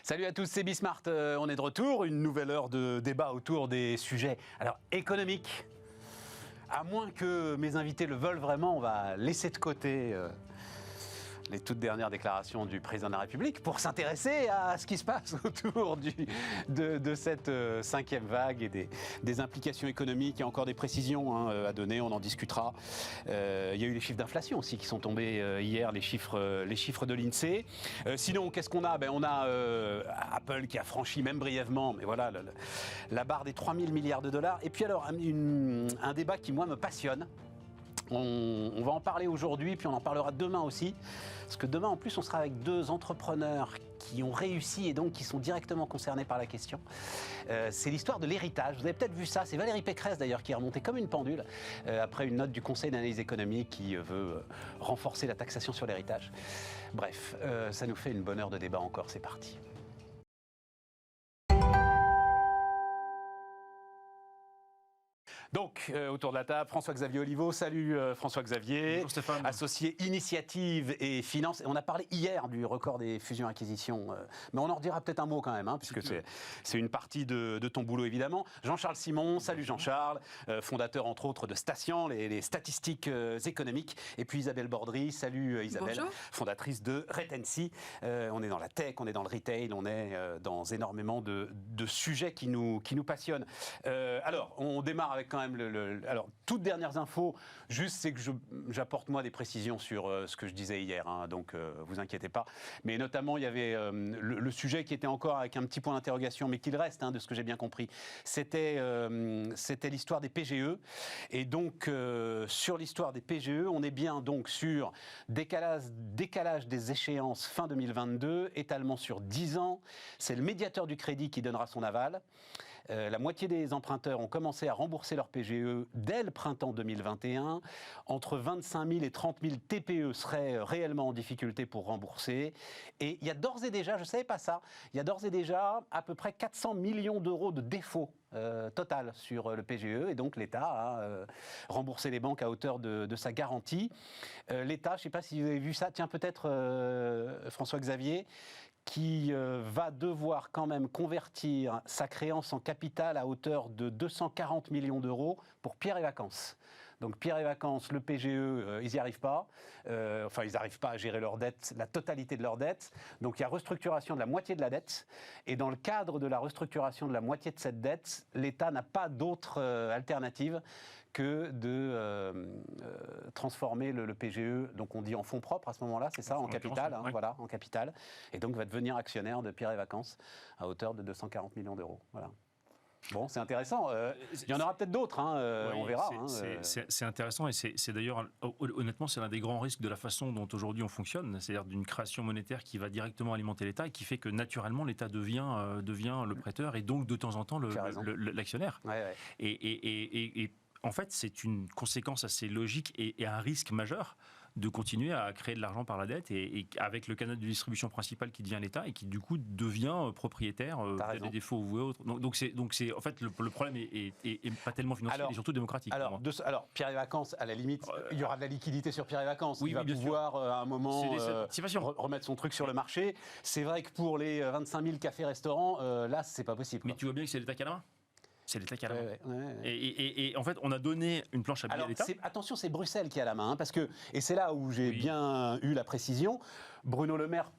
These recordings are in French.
Salut à tous, c'est Bismart. On est de retour, une nouvelle heure de débat autour des sujets économiques. À moins que mes invités le veulent vraiment, on va laisser de côté les toutes dernières déclarations du président de la République pour s'intéresser à ce qui se passe autour de cette cinquième vague et des implications économiques. Il y a encore des précisions à donner, on en discutera. Il y a eu les chiffres d'inflation aussi qui sont tombés hier, les chiffres de l'INSEE. Sinon, qu'est-ce qu'on a? On a Apple qui a franchi, même brièvement, mais voilà, la barre des 3 000 milliards de dollars. Et puis alors, un débat qui, moi, me passionne. On va en parler aujourd'hui, puis on en parlera demain aussi. Parce que demain, en plus, on sera avec deux entrepreneurs qui ont réussi et donc qui sont directement concernés par la question. C'est l'histoire de l'héritage. Vous avez peut-être vu ça. C'est Valérie Pécresse, d'ailleurs, qui est remontée comme une pendule après une note du Conseil d'analyse économique qui veut renforcer la taxation sur l'héritage. Bref, ça nous fait une bonne heure de débat encore. C'est parti. Donc, autour de la table, François-Xavier Oliveau. Salut François-Xavier. Bonjour Stéphane. Associé Initiative et Finance. Et on a parlé hier du record des fusions-acquisitions. Mais on en redira peut-être un mot quand même, puisque c'est une partie de ton boulot évidemment. Jean-Charles Simon. Salut Jean-Charles. Fondateur entre autres de Statian, les statistiques économiques. Et puis Isabelle Bordry. Salut Isabelle. Bonjour. Fondatrice de Retency. On est dans la tech, on est dans le retail, on est dans énormément de sujets qui nous passionnent. Alors, on démarre avec quand même alors, toutes dernières infos, juste c'est que j'apporte moi des précisions sur ce que je disais hier, donc vous inquiétez pas. Mais notamment, il y avait le sujet qui était encore avec un petit point d'interrogation, mais qu'il reste, de ce que j'ai bien compris, c'était l'histoire des PGE. Et donc, sur l'histoire des PGE, on est bien donc sur décalage des échéances fin 2022, étalement sur 10 ans. C'est le médiateur du crédit qui donnera son aval. La moitié des emprunteurs ont commencé à rembourser leur PGE dès le printemps 2021. Entre 25 000 et 30 000 TPE seraient réellement en difficulté pour rembourser. Et il y a d'ores et déjà, je ne savais pas ça, il y a d'ores et déjà à peu près 400 millions d'euros de défauts total sur le PGE. Et donc l'État a remboursé les banques à hauteur de sa garantie. L'État, je ne sais pas si vous avez vu ça, tiens peut-être François-Xavier, qui va devoir quand même convertir sa créance en capital à hauteur de 240 millions d'euros pour Pierre et Vacances. Donc Pierre et Vacances, le PGE, ils n'y arrivent pas. Ils n'arrivent pas à gérer leur dette, la totalité de leur dette. Donc il y a restructuration de la moitié de la dette. Et dans le cadre de la restructuration de la moitié de cette dette, l'État n'a pas d'autre alternative que de transformer le PGE, donc on dit en fonds propres à ce moment-là, c'est ça, en capital, ouais. voilà, en capital, et donc va devenir actionnaire de Pierre et Vacances à hauteur de 240 millions d'euros, voilà. Bon, c'est intéressant. Il y en aura peut-être d'autres, on verra. C'est intéressant et c'est d'ailleurs, honnêtement, c'est l'un des grands risques de la façon dont aujourd'hui on fonctionne, c'est-à-dire d'une création monétaire qui va directement alimenter l'État et qui fait que naturellement l'État devient le prêteur et donc de temps en temps l'actionnaire. Ouais. Et en fait, c'est une conséquence assez logique et un risque majeur de continuer à créer de l'argent par la dette et avec le canal de distribution principal qui devient l'État et qui du coup devient propriétaire des défauts ou autres. Donc c'est en fait le problème est pas tellement financier, il est surtout démocratique. Alors Pierre et Vacances, à la limite, il y aura de la liquidité sur Pierre et Vacances. Oui, il va pouvoir à un moment remettre son truc sur le marché. C'est vrai que pour les 25 000 cafés-restaurants, là c'est pas possible. Mais tu vois bien que c'est l'État qui a la main. C'est l'État qui a la main. Ouais. Et en fait, on a donné une planche à billets à l'État. Attention, c'est Bruxelles qui a la main, parce que, et c'est là où j'ai bien eu la précision, Bruno Le Maire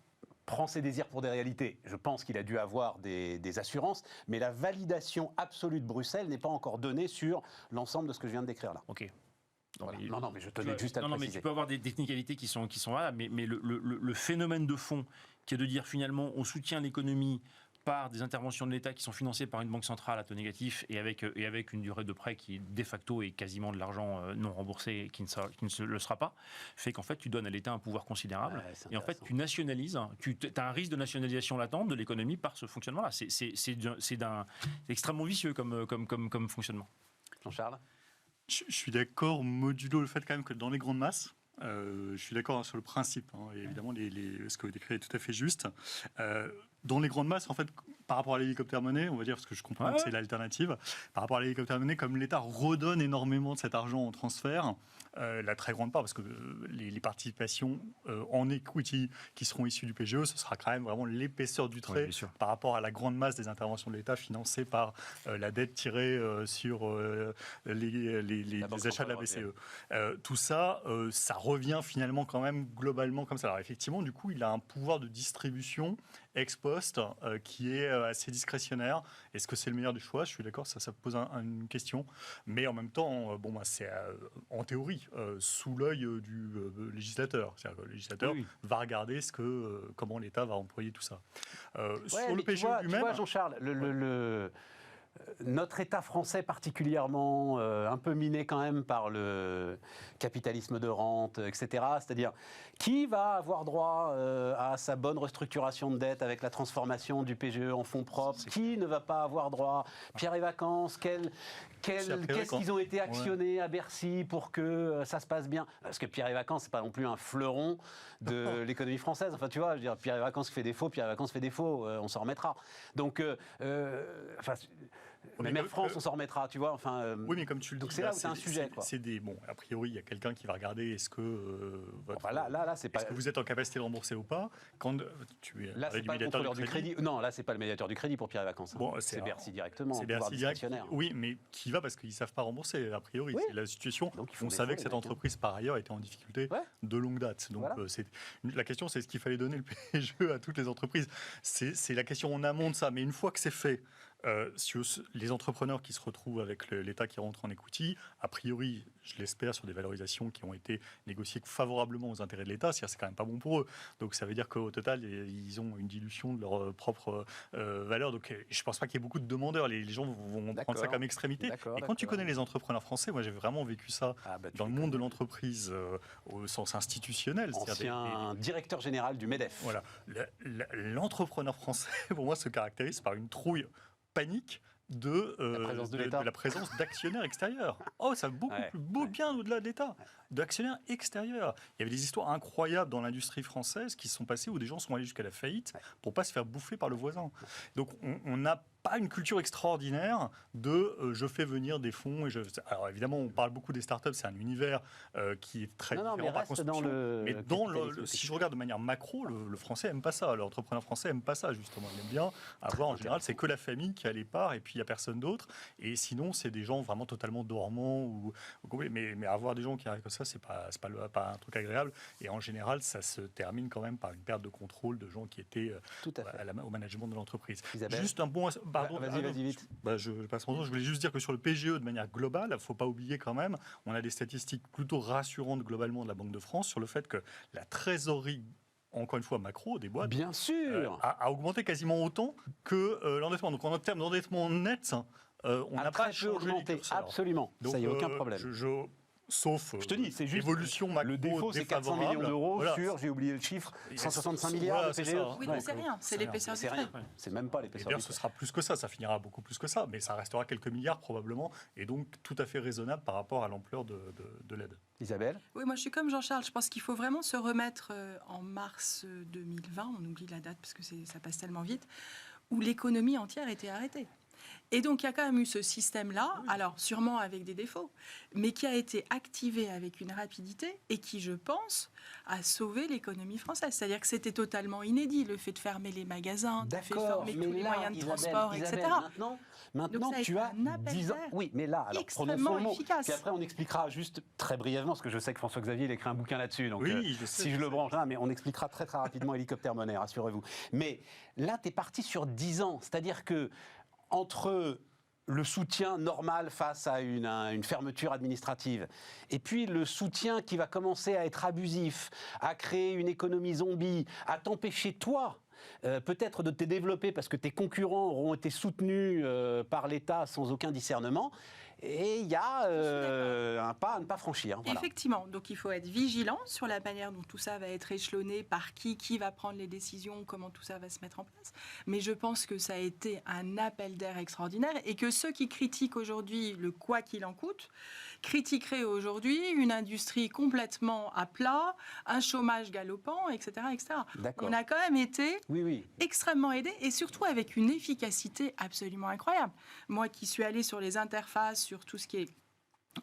prend ses désirs pour des réalités. Je pense qu'il a dû avoir des assurances, mais la validation absolue de Bruxelles n'est pas encore donnée sur l'ensemble de ce que je viens de décrire là. Ok. Voilà. Non, mais je tenais juste à le préciser. Mais tu peux avoir des technicalités qui sont là, mais le phénomène de fond qui est de dire finalement on soutient l'économie par des interventions de l'État qui sont financées par une banque centrale à taux négatif et avec une durée de prêt qui de facto est quasiment de l'argent non remboursé et qui ne le sera pas, fait qu'en fait tu donnes à l'État un pouvoir considérable et en fait tu nationalises, tu as un risque de nationalisation latente de l'économie par ce fonctionnement-là. C'est extrêmement vicieux comme fonctionnement. Jean-Charles ? Je suis d'accord modulo le fait quand même que dans les grandes masses, je suis d'accord sur le principe, et évidemment ce que vous décrivez est tout à fait juste. dans les grandes masses, en fait, par rapport à l'hélicoptère monnaie, on va dire, parce que je comprends que c'est l'alternative, par rapport à l'hélicoptère monnaie, comme l'État redonne énormément de cet argent en transfert, la très grande part, parce que les participations en equity qui seront issues du PGE, ce sera quand même vraiment l'épaisseur du trait par rapport à la grande masse des interventions de l'État financées par la dette tirée sur les achats de la BCE. Tout ça, ça revient finalement quand même globalement comme ça. Alors effectivement, du coup, il a un pouvoir de distribution ex post qui est assez discrétionnaire. Est-ce que c'est le meilleur des choix? Je suis d'accord, ça pose une question. Mais en même temps, c'est en théorie sous l'œil du législateur. C'est-à-dire que le législateur va regarder comment l'État va employer tout ça. Sur le PGE lui-même... Tu vois, Jean-Charles, notre État français particulièrement un peu miné quand même par le capitalisme de rente, etc. C'est-à-dire, qui va avoir droit à sa bonne restructuration de dette avec la transformation du PGE en fonds propres? Qui ne va pas avoir droit? Pierre et Vacances, qu'est-ce qu'ils ont été actionnés à Bercy pour que ça se passe bien? Parce que Pierre et Vacances, c'est pas non plus un fleuron de l'économie française. Enfin, tu vois, je veux dire, Pierre et Vacances fait défaut, Pierre et Vacances fait défaut, on s'en remettra. Donc, même Air France, on s'en remettra, tu vois. Enfin, oui, mais comme tu le dis, c'est là où c'est un sujet. A priori, il y a quelqu'un qui va regarder est-ce que c'est pas. Est-ce que vous êtes en capacité de rembourser ou pas? Quand tu es là, c'est pas le contrôleur du crédit. Non, là, c'est pas le médiateur du crédit pour Pierre et Vacances. Bon, c'est Bercy directement. C'est Bercy direct. Oui, mais qui va parce qu'ils savent pas rembourser. A priori, c'est la situation. Donc, on savait que cette entreprise, par ailleurs, était en difficulté de longue date. Donc, la question, c'est est-ce qu'il fallait donner le PGE à toutes les entreprises? C'est la question en amont de ça. Mais une fois que c'est fait. Sur les entrepreneurs qui se retrouvent avec l'État qui rentre en equity, a priori, je l'espère, sur des valorisations qui ont été négociées favorablement aux intérêts de l'État, c'est quand même pas bon pour eux. Donc ça veut dire qu'au total, ils ont une dilution de leur propre valeur. Donc je pense pas qu'il y ait beaucoup de demandeurs. Les gens vont prendre ça comme extrémité. Et quand tu connais les entrepreneurs français, moi j'ai vraiment vécu ça dans le monde de l'entreprise au sens institutionnel. Ancien directeur général du MEDEF. Voilà. L'entrepreneur français, pour moi, se caractérise par une trouille panique de la présence d'actionnaires extérieurs. Oh, ça va beaucoup bien au-delà de l'État, d'actionnaires extérieurs. Il y avait des histoires incroyables dans l'industrie française qui se sont passées où des gens sont allés jusqu'à la faillite pour pas se faire bouffer par le voisin. Donc on n'a pas une culture extraordinaire de je fais venir des fonds. Alors évidemment, on parle beaucoup des startups, c'est un univers qui est très différent par construction. Mais si je regarde de manière macro, le français aime pas ça. L'entrepreneur français aime pas ça, justement. Il aime bien avoir, en général, c'est que la famille qui a les parts et puis il n'y a personne d'autre. Et sinon, c'est des gens vraiment totalement dormants. Mais avoir des gens qui arrivent comme ça, c'est pas un truc agréable. Et en général, ça se termine quand même par une perte de contrôle de gens qui étaient au management de l'entreprise. Isabelle. Juste un bon... Pardon, vas-y, vite. Je passe mon temps. Je voulais juste dire que sur le PGE, de manière globale, il ne faut pas oublier quand même, on a des statistiques plutôt rassurantes globalement de la Banque de France sur le fait que la trésorerie, encore une fois macro, des boîtes, bien sûr, a augmenté quasiment autant que l'endettement. Donc en termes d'endettement net, on n'a pas changé les curseurs. Absolument, donc, ça y a aucun problème. Sauf je te dis, c'est juste évolution macro. Le défaut, c'est 400 millions d'euros sur, j'ai oublié le chiffre, 165 milliards de PGE. Oui, mais c'est rien, c'est l'épaisseur du trait. C'est même pas l'épaisseur du trait. Ce sera plus que ça finira beaucoup plus que ça, mais ça restera quelques milliards probablement, et donc tout à fait raisonnable par rapport à l'ampleur de l'aide. Isabelle? Oui, moi je suis comme Jean-Charles, je pense qu'il faut vraiment se remettre en mars 2020, on oublie la date parce que ça passe tellement vite, où l'économie entière était arrêtée. Et donc, il y a quand même eu ce système-là, alors sûrement avec des défauts, mais qui a été activé avec une rapidité et qui, je pense, a sauvé l'économie française. C'est-à-dire que c'était totalement inédit, le fait de fermer les magasins, de fermer tous les moyens de transport, etc. Maintenant tu as 10 ans. Oui, mais là, alors prononçons le mot. Puis après, on expliquera juste très brièvement, parce que je sais que François-Xavier il écrit un bouquin là-dessus. Donc, si je le branche là, mais on expliquera très très rapidement hélicoptère monnaie, rassurez-vous. Mais là, tu es parti sur 10 ans. C'est-à-dire que entre le soutien normal face à une fermeture administrative, et puis le soutien qui va commencer à être abusif, à créer une économie zombie, à t'empêcher, toi, peut-être de te développer parce que tes concurrents auront été soutenus par l'État sans aucun discernement, et il y a un pas à ne pas franchir. Voilà. Effectivement, donc il faut être vigilant sur la manière dont tout ça va être échelonné, par qui va prendre les décisions, comment tout ça va se mettre en place. Mais je pense que ça a été un appel d'air extraordinaire et que ceux qui critiquent aujourd'hui le quoi qu'il en coûte, critiquerait aujourd'hui une industrie complètement à plat, un chômage galopant, etc. etc. On a quand même été extrêmement aidés et surtout avec une efficacité absolument incroyable. Moi qui suis allée sur les interfaces, sur tout ce qui est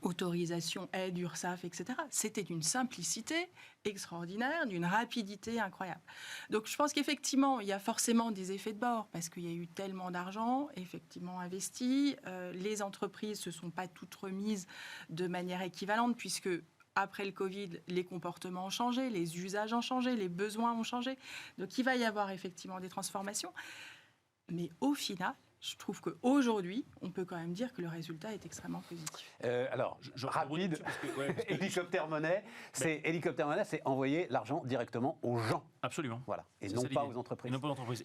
autorisation, aide, URSSAF, etc. C'était d'une simplicité extraordinaire, d'une rapidité incroyable. Donc je pense qu'effectivement, il y a forcément des effets de bord parce qu'il y a eu tellement d'argent effectivement investi. Les entreprises ne se sont pas toutes remises de manière équivalente puisque après le Covid, les comportements ont changé, les usages ont changé, les besoins ont changé. Donc il va y avoir effectivement des transformations. Mais au final, je trouve qu'aujourd'hui, on peut quand même dire que le résultat est extrêmement positif. Alors, rapide, hélicoptère monnaie, c'est envoyer l'argent directement aux gens. Absolument. Voilà. Et non pas aux entreprises.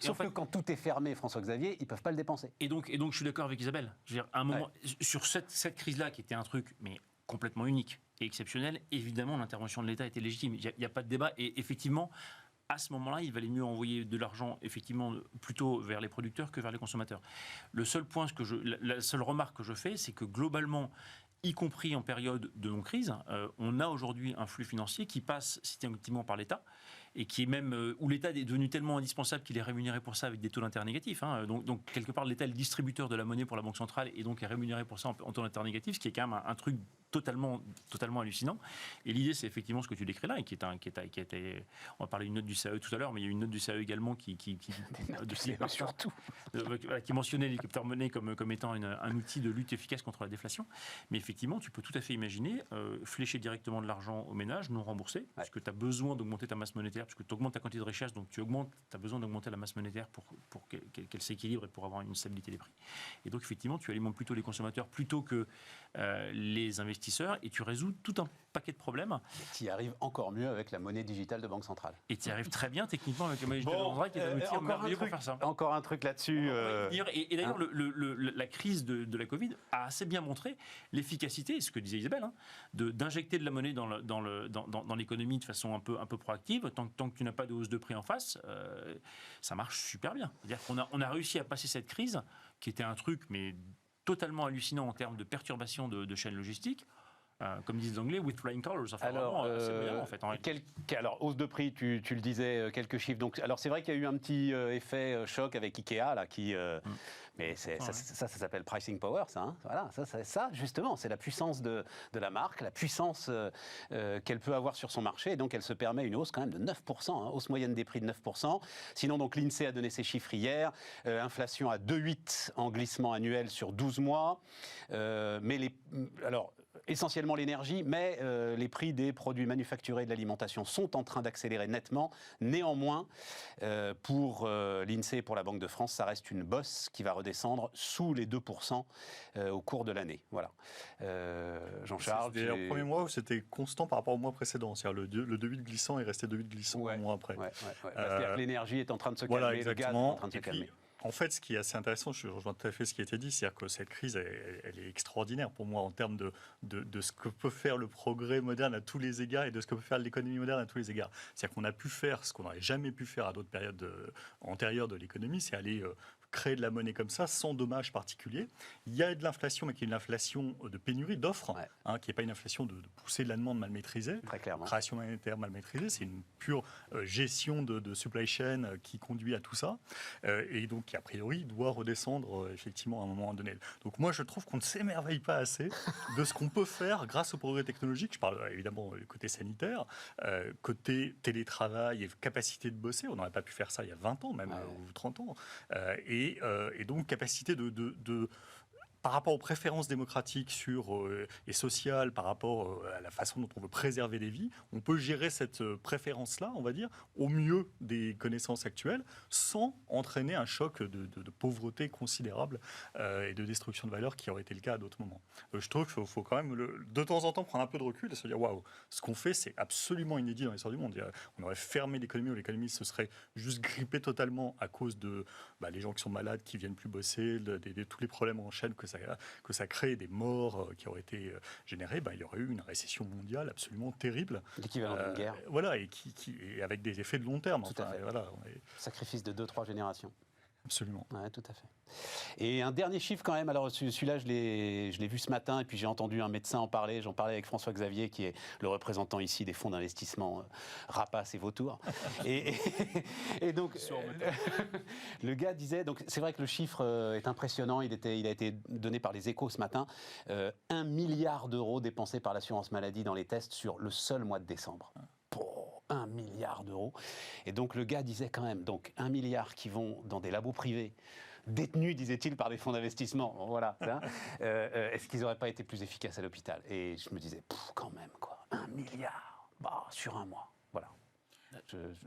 Sauf que quand tout est fermé, François-Xavier, ils ne peuvent pas le dépenser. Et donc je suis d'accord avec Isabelle. Je veux dire, à un moment, sur cette crise-là, qui était un truc mais complètement unique et exceptionnel, évidemment, l'intervention de l'État était légitime. Il n'y a pas de débat. Et effectivement, à ce moment-là, il valait mieux envoyer de l'argent effectivement plutôt vers les producteurs que vers les consommateurs. Le seul point, la seule remarque que je fais, c'est que globalement, y compris en période de non-crise, on a aujourd'hui un flux financier qui passe systématiquement par l'État et qui est même où l'État est devenu tellement indispensable qu'il est rémunéré pour ça avec des taux d'intérêt négatifs. Donc quelque part, l'État est le distributeur de la monnaie pour la Banque centrale et donc est rémunéré pour ça en taux d'intérêt négatif, ce qui est quand même un truc totalement hallucinant. Et l'idée, c'est effectivement ce que tu décris là, et qui a été, on va parler d'une note du CAE tout à l'heure, mais il y a une note du CAE également qui mentionnait l'hélicoptère monnaie comme étant un outil de lutte efficace contre la déflation. Mais effectivement, tu peux tout à fait imaginer flécher directement de l'argent aux ménages non remboursé, parce que tu as besoin d'augmenter ta masse monétaire, parce que tu augmentes ta quantité de richesse, donc tu as besoin d'augmenter la masse monétaire pour qu'elle s'équilibre et pour avoir une stabilité des prix. Et donc effectivement, tu alimentes plutôt les consommateurs plutôt que les investisseurs, et tu résous tout un paquet de problèmes. Tu y arrives encore mieux avec la monnaie digitale de Banque Centrale. Et tu y arrives très bien techniquement avec la monnaie digitale de Banque Centrale, qui est un outil merveilleux pour faire ça. Encore un truc là-dessus. Et d'ailleurs, la crise de la Covid a assez bien montré l'efficacité, ce que disait Isabelle, d'injecter de la monnaie dans l'économie de façon un peu proactive. Tant que tu n'as pas de hausse de prix en face, ça marche super bien. C'est-à-dire qu'on a réussi à passer cette crise, qui était un truc mais totalement hallucinant en termes de perturbation de chaînes logistiques. Comme disent les Anglais, with flying colors. Enfin, alors, bien, en fait, alors, hausse de prix, tu le disais, quelques chiffres. Donc, alors, c'est vrai qu'il y a eu un petit effet choc avec Ikea, là, qui... Mais ça s'appelle pricing power, ça. Hein. Voilà, ça, justement, c'est la puissance de la marque, la puissance qu'elle peut avoir sur son marché. Et donc, elle se permet une hausse quand même de 9%, hausse moyenne des prix de 9%. Sinon, donc, l'INSEE a donné ses chiffres hier. Inflation à 2,8 en glissement annuel sur 12 mois. Alors, essentiellement l'énergie, mais les prix des produits manufacturés et de l'alimentation sont en train d'accélérer nettement. Néanmoins, pour l'INSEE et pour la Banque de France, ça reste une bosse qui va redescendre sous les 2% au cours de l'année. Voilà. Jean-Charles, c'était le premier mois où c'était constant par rapport au mois précédent. C'est-à-dire le 2,8 glissant est resté 2,8 glissant un mois après. C'est-à-dire que l'énergie est en train de se calmer, le gaz est en train de se calmer. En fait, ce qui est assez intéressant, je rejoins tout à fait ce qui a été dit, c'est-à-dire que cette crise, elle est extraordinaire pour moi en termes de ce que peut faire le progrès moderne à tous les égards et de ce que peut faire l'économie moderne à tous les égards. C'est-à-dire qu'on a pu faire ce qu'on n'aurait jamais pu faire à d'autres périodes antérieures de l'économie, c'est aller créer de la monnaie comme ça, sans dommage particulier. Il y a de l'inflation, mais qui est une inflation de pénurie, d'offres, qui n'est pas une inflation de poussée de la demande mal maîtrisée. Très clairement. Création monétaire mal maîtrisée, c'est une pure gestion de supply chain qui conduit à tout ça. Et donc, qui, a priori, doit redescendre effectivement à un moment donné. Donc moi, je trouve qu'on ne s'émerveille pas assez de ce qu'on peut faire grâce au progrès technologique. Je parle évidemment du côté sanitaire, côté télétravail et capacité de bosser. On n'aurait pas pu faire ça il y a 20 ans, même, ou 30 ans. Et donc, capacité par rapport aux préférences démocratiques et sociales, par rapport à la façon dont on veut préserver des vies, on peut gérer cette préférence-là, on va dire, au mieux des connaissances actuelles, sans entraîner un choc de pauvreté considérable et de destruction de valeur qui aurait été le cas à d'autres moments. Je trouve qu'il faut quand même, de temps en temps, prendre un peu de recul et se dire, waouh, ce qu'on fait, c'est absolument inédit dans l'histoire du monde. On aurait fermé l'économie, ou l'économie se serait juste grippée totalement à cause de les gens qui sont malades, qui viennent plus bosser, tous les problèmes en chaîne que ça crée, des morts qui auraient été générées, il y aurait eu une récession mondiale absolument terrible. L'équivalent d'une guerre. Voilà, et avec des effets de long terme. Tout à fait. Sacrifice de 2-3 générations. Absolument. Ouais, tout à fait. Et un dernier chiffre quand même, alors celui-là je l'ai vu ce matin et puis j'ai entendu un médecin en parler, j'en parlais avec François Xavier qui est le représentant ici des fonds d'investissement rapaces et vautours. et donc le gars disait, donc c'est vrai que le chiffre est impressionnant, il a été donné par les Échos ce matin, 1 milliard d'euros dépensés par l'assurance maladie dans les tests sur le seul mois de décembre. 1 milliard d'euros. Et donc le gars disait quand même, donc 1 milliard qui vont dans des labos privés, détenus, disait-il, par des fonds d'investissement. Bon, voilà. Est-ce qu'ils n'auraient pas été plus efficaces à l'hôpital? Et je me disais, quand même, quoi. 1 milliard sur un mois. Voilà.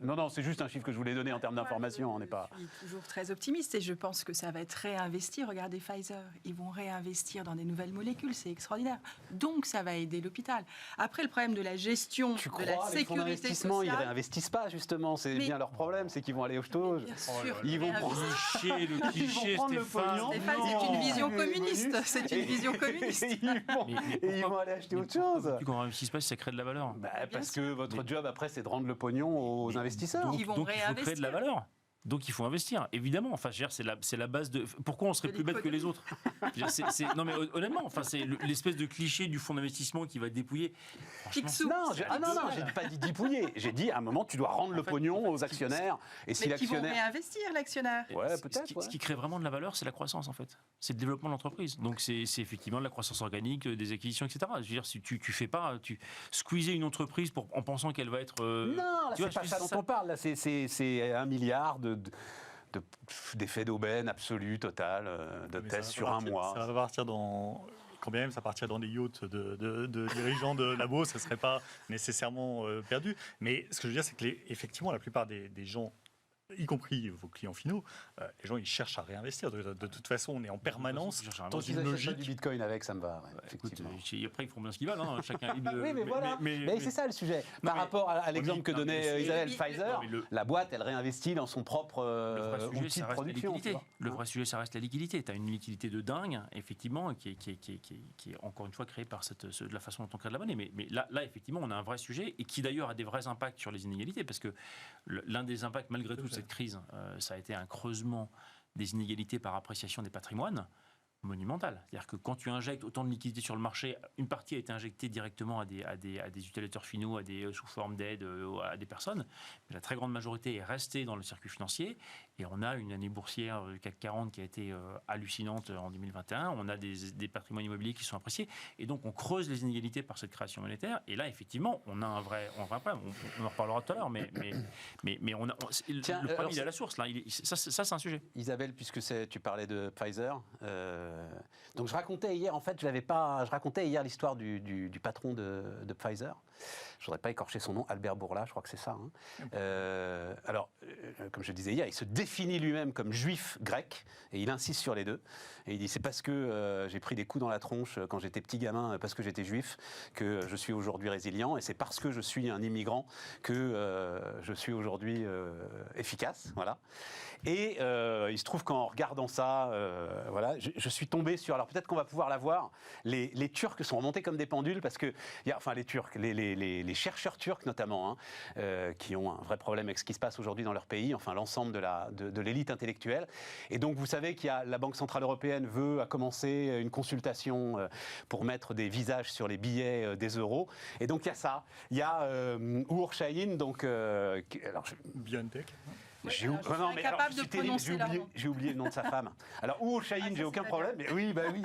Non, c'est juste un chiffre que je voulais donner en termes d'information. On n'est pas... Je suis toujours très optimiste et je pense que ça va être réinvesti. Regardez Pfizer, ils vont réinvestir dans des nouvelles molécules, c'est extraordinaire. Donc ça va aider l'hopital. Après, le problème de la gestion Tu de la crois, les fonds sécurité d'investissement, sociale... ils réinvestissent pas, justement. C'est bien leur problème, c'est qu'ils vont aller au ch'to. Bien sûr, Ils vont prendre Le cliché, prendre le pognon. Stéphane, c'est une vision communiste. C'est une vision communiste. Et ils vont aller acheter autre chose. Pourquoi on réussit pas si ça crée de la valeur? Parce que votre job, après, c'est de rendre le pognon aux investisseurs. Ils vont Donc il faut créer de réinvestir. la valeur. Donc il faut investir, évidemment. Enfin, je veux dire, c'est la base de. Pourquoi on serait plus bête que les autres? Je veux dire, non, mais honnêtement, enfin, c'est l'espèce de cliché du fonds d'investissement qui va dépouiller. Picsou. Non, j'ai pas dit dépouiller. J'ai dit à un moment, tu dois rendre le pognon aux actionnaires. Et si Mais qui vont l'actionnaire. réinvestir, l'actionnaire. Ouais, peut-être. Ce qui crée vraiment de la valeur, c'est la croissance, en fait. C'est le développement de l'entreprise. Donc c'est effectivement de la croissance organique, des acquisitions, etc. Je veux dire, si tu fais pas, tu squeezer une entreprise en pensant qu'elle va être. Non, là, c'est pas ça dont on parle. Là, c'est 1 milliard d'effets d'aubaine absolu, total, de tests sur un mois. Ça va partir dans... Quand bien même ça partirait dans des yachts de dirigeants de labos, ça ne serait pas nécessairement perdu. Mais ce que je veux dire, c'est que effectivement, la plupart des gens, y compris vos clients finaux, les gens ils cherchent à réinvestir. De toute façon, on est en permanence dans Ils une achètent logique. du bitcoin avec, ça me va. Écoute, Effectivement. après, ils font bien ce qu'ils veulent. Hein, chacun. Oui, mais voilà. Mais c'est ça le sujet. Par rapport à l'exemple que donnait Isabelle, Pfizer, la boîte, elle réinvestit dans son propre outil de production. Le vrai sujet, ça reste la liquidité. Tu as une liquidité de dingue, effectivement, qui est encore une fois créée par de la façon dont on crée de la monnaie. Mais là, effectivement, on a un vrai sujet et qui d'ailleurs a des vrais impacts sur les inégalités, parce que l'un des impacts, malgré tout, de cette crise, ça a été un creusement des inégalités par appréciation des patrimoines monumental. C'est-à-dire que quand tu injectes autant de liquidités sur le marché, une partie a été injectée directement à des utilisateurs finaux, sous forme d'aide à des personnes, mais la très grande majorité est restée dans le circuit financier, et on a une année boursière du CAC 40 qui a été hallucinante en 2021, on a des patrimoines immobiliers qui sont appréciés, et donc on creuse les inégalités par cette création monétaire, et là effectivement on a un vrai problème, on en reparlera tout à l'heure, mais le problème il est à la source, là. Ça c'est un sujet. Isabelle, puisque tu parlais de Pfizer, donc je racontais hier, en fait, je racontais hier l'histoire du patron de Pfizer. Je ne voudrais pas écorcher son nom, Albert Bourla, je crois que c'est ça. Alors, comme je disais hier, il se définit lui-même comme juif grec, et il insiste sur les deux. Et il dit, c'est parce que j'ai pris des coups dans la tronche quand j'étais petit gamin, parce que j'étais juif, que je suis aujourd'hui résilient, et c'est parce que je suis un immigrant que je suis aujourd'hui efficace. Voilà. Et il se trouve qu'en regardant ça, voilà, je suis tombé sur... Alors peut-être qu'on va pouvoir la voir. Les Turcs sont remontés comme des pendules parce que... Enfin, les Turcs, les chercheurs turcs notamment, qui ont un vrai problème avec ce qui se passe aujourd'hui dans leur pays, enfin l'ensemble de l'élite intellectuelle. Et donc vous savez qu'il y a la Banque Centrale Européenne a commencé une consultation pour mettre des visages sur les billets des euros. Et donc il y a ça. Il y a Uğur Şahin, donc... BioNTech. J'ai oublié le nom de sa femme. Alors, Uğur Şahin, j'ai aucun problème. Mais oui, bah oui.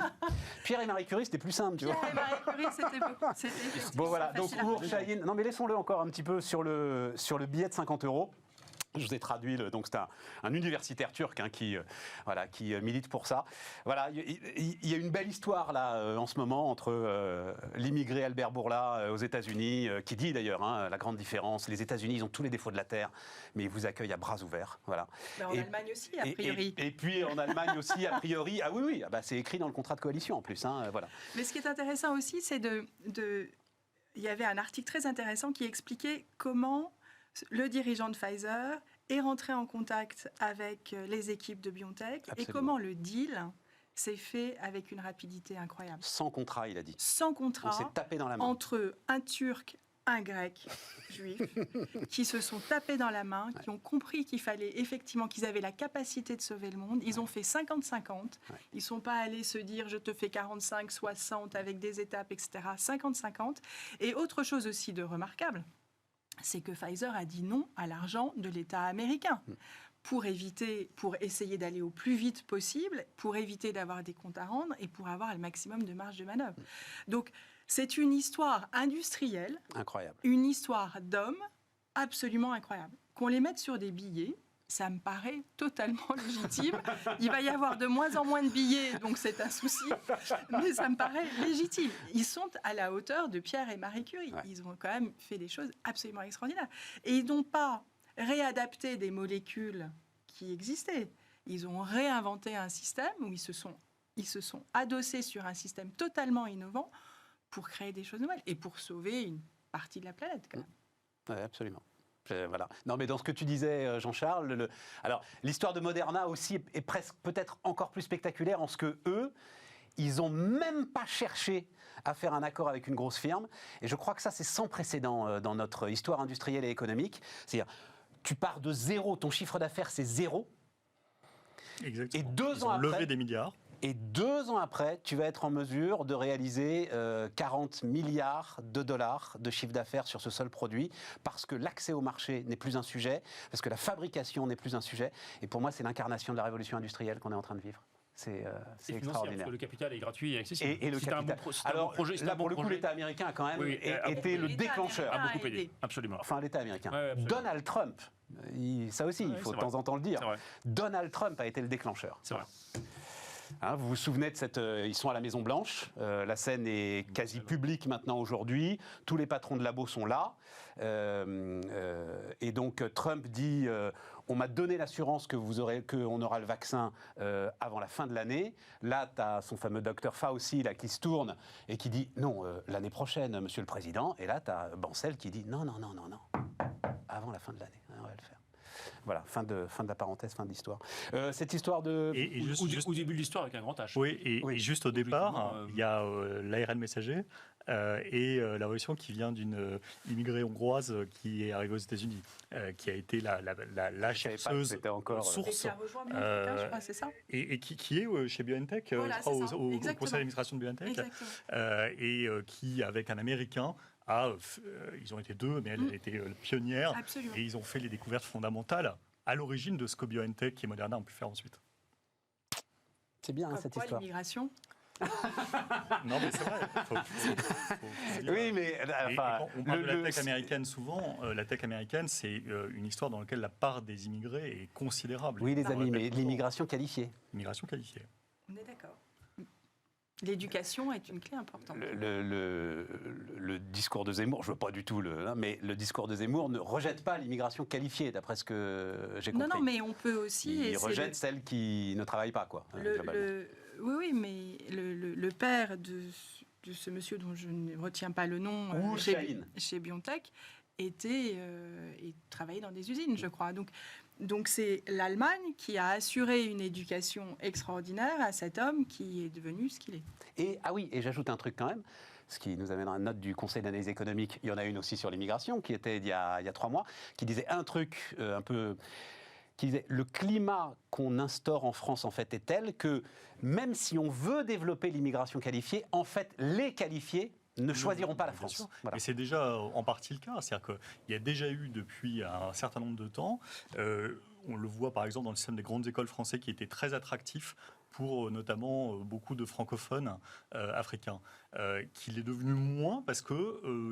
Pierre et Marie Curie, c'était plus simple, tu vois. Pierre et Marie Curie, c'était beaucoup. Bon, voilà. Donc, Uğur Şahin. Non, mais laissons-le encore un petit peu sur le billet de 50 €. Je vous ai traduit, donc c'est un universitaire turc qui milite pour ça. Voilà, il y a une belle histoire là en ce moment entre l'immigré Albert Bourla aux États-Unis, qui dit d'ailleurs la grande différence. Les États-Unis, ils ont tous les défauts de la terre, mais ils vous accueillent à bras ouverts. Voilà. Mais en Allemagne aussi, a priori. Et puis en Allemagne aussi, a priori. Ah oui, c'est écrit dans le contrat de coalition en plus. Voilà. Mais ce qui est intéressant aussi, c'est il y avait un article très intéressant qui expliquait comment le dirigeant de Pfizer est rentré en contact avec les équipes de BioNTech. Absolument. Et comment le deal s'est fait avec une rapidité incroyable. Sans contrat, il a dit. Sans contrat. On s'est tapé dans la main. Entre un Turc un Grec juif, qui se sont tapés dans la main, qui ont compris qu'il fallait effectivement, qu'ils avaient la capacité de sauver le monde. Ils ont fait 50-50. Ils ne sont pas allés se dire je te fais 45-60 avec des étapes, etc. 50-50. Et autre chose aussi de remarquable, c'est que Pfizer a dit non à l'argent de l'État américain. Pour essayer d'aller au plus vite possible, pour éviter d'avoir des comptes à rendre et pour avoir le maximum de marge de manœuvre. Donc, c'est une histoire industrielle, incroyable, une histoire d'hommes absolument incroyable. Qu'on les mette sur des billets, ça me paraît totalement légitime. Il va y avoir de moins en moins de billets, donc c'est un souci, mais ça me paraît légitime. Ils sont à la hauteur de Pierre et Marie Curie. Ils ont quand même fait des choses absolument extraordinaires. Et ils n'ont pas réadapté des molécules qui existaient. Ils ont réinventé un système où ils se sont adossés sur un système totalement innovant pour créer des choses nouvelles et pour sauver une partie de la planète, quand même. Oui, absolument. Voilà. Non, mais dans ce que tu disais, Jean-Charles, alors l'histoire de Moderna aussi est presque peut-être encore plus spectaculaire en ce que eux, ils n'ont même pas cherché à faire un accord avec une grosse firme. Et je crois que ça, c'est sans précédent dans notre histoire industrielle et économique. C'est-à-dire, tu pars de zéro, ton chiffre d'affaires, c'est zéro. Exactement. Et 2 ans après, levé des milliards. Et 2 ans après, tu vas être en mesure de réaliser 40 milliards de dollars de chiffre d'affaires sur ce seul produit, parce que l'accès au marché n'est plus un sujet, parce que la fabrication n'est plus un sujet. Et pour moi, c'est l'incarnation de la révolution industrielle qu'on est en train de vivre. C'est extraordinaire. Parce que le capital est gratuit et accessible. Et le capital. Alors, là, pour le coup, l'État américain a quand même été le déclencheur. A beaucoup aidé, absolument. Enfin, l'État américain. Ouais, Donald Trump, ça aussi, il faut de temps en temps le dire. Donald Trump a été le déclencheur. C'est vrai. Hein, vous vous souvenez de cette... ils sont à la Maison-Blanche. La scène est quasi publique maintenant aujourd'hui. Tous les patrons de labo sont là. Et donc, Trump dit... on m'a donné l'assurance qu'on aura le vaccin avant la fin de l'année. Là, tu as son fameux docteur Fauci là, qui se tourne et qui dit « Non, l'année prochaine, monsieur le Président ». Et là, tu as Bancel qui dit « Non, avant la fin de l'année, on va le faire ». Voilà, fin de la parenthèse, fin de l'histoire. Cette histoire de... Au début de l'histoire avec un grand H. Oui, et juste au départ, il y a l'ARN messager et la Révolution qui vient d'une immigrée hongroise qui est arrivée aux États-Unis, qui a été la chercheuse source. Et qui a rejoint BioNTech, je crois, c'est ça. Et qui est chez BioNTech, voilà, je crois, au conseil d'administration de BioNTech, et qui, avec un Américain, ils ont été 2, mais elle a été pionnière. Absolument. Et ils ont fait les découvertes fondamentales à l'origine de ce que BioNTech et Moderna ont pu faire ensuite. C'est bien cette histoire. L'immigration. Non, mais c'est vrai. Oui, mais enfin, on parle de la tech américaine souvent. La tech américaine, c'est une histoire dans laquelle la part des immigrés est considérable. Oui, les amis, mais l'immigration qualifiée. L'immigration qualifiée. On est d'accord. L'éducation est une clé importante. Le discours de Zemmour, je ne veux pas du tout mais le discours de Zemmour ne rejette pas l'immigration qualifiée, d'après ce que j'ai compris. Non, mais on peut aussi... Il rejette celle qui ne travaille pas, quoi. Oui, mais le père de ce monsieur dont je ne retiens pas le nom chez BioNTech travaillait dans des usines, je crois. Donc c'est l'Allemagne qui a assuré une éducation extraordinaire à cet homme qui est devenu ce qu'il est. Et j'ajoute un truc quand même, ce qui nous amène à une note du Conseil d'analyse économique. Il y en a une aussi sur l'immigration qui était il y a 3 mois, qui disait un truc qui disait le climat qu'on instaure en France en fait est tel que même si on veut développer l'immigration qualifiée, en fait les qualifiés ne choisiront pas la France. Voilà. Et c'est déjà en partie le cas. C'est-à-dire qu'il y a déjà eu depuis un certain nombre de temps, on le voit par exemple dans le système des grandes écoles françaises qui était très attractif pour notamment beaucoup de francophones africains, qu'il est devenu moins parce qu'il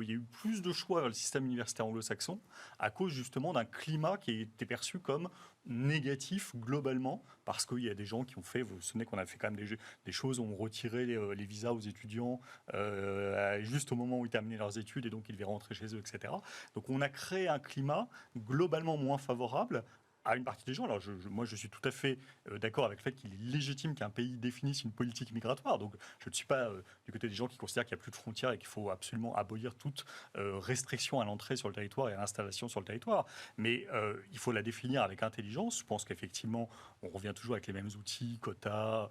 y a eu plus de choix vers le système universitaire anglo-saxon à cause justement d'un climat qui était perçu comme négatif globalement, parce qu'il y a des gens qui ont fait, vous vous souvenez qu'on a fait quand même des choses où on retirait les visas aux étudiants juste au moment où ils terminaient leurs études et donc ils devaient rentrer chez eux, etc. Donc on a créé un climat globalement moins favorable à une partie des gens. Alors, moi, je suis tout à fait d'accord avec le fait qu'il est légitime qu'un pays définisse une politique migratoire. Donc, je ne suis pas du côté des gens qui considèrent qu'il n'y a plus de frontières et qu'il faut absolument abolir toute restriction à l'entrée sur le territoire et à l'installation sur le territoire. Mais il faut la définir avec intelligence. Je pense qu'effectivement, on revient toujours avec les mêmes outils, quotas,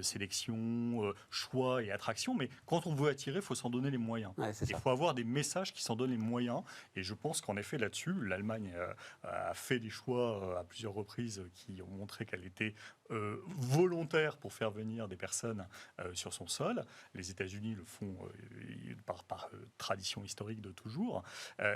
sélection, choix et attraction. Mais quand on veut attirer, il faut s'en donner les moyens. Ouais, Il faut avoir des messages qui s'en donnent les moyens. Et je pense qu'en effet, là-dessus, l'Allemagne a fait des choix à plusieurs reprises qui ont montré qu'elle était volontaire pour faire venir des personnes sur son sol. Les États-Unis le font par tradition historique de toujours.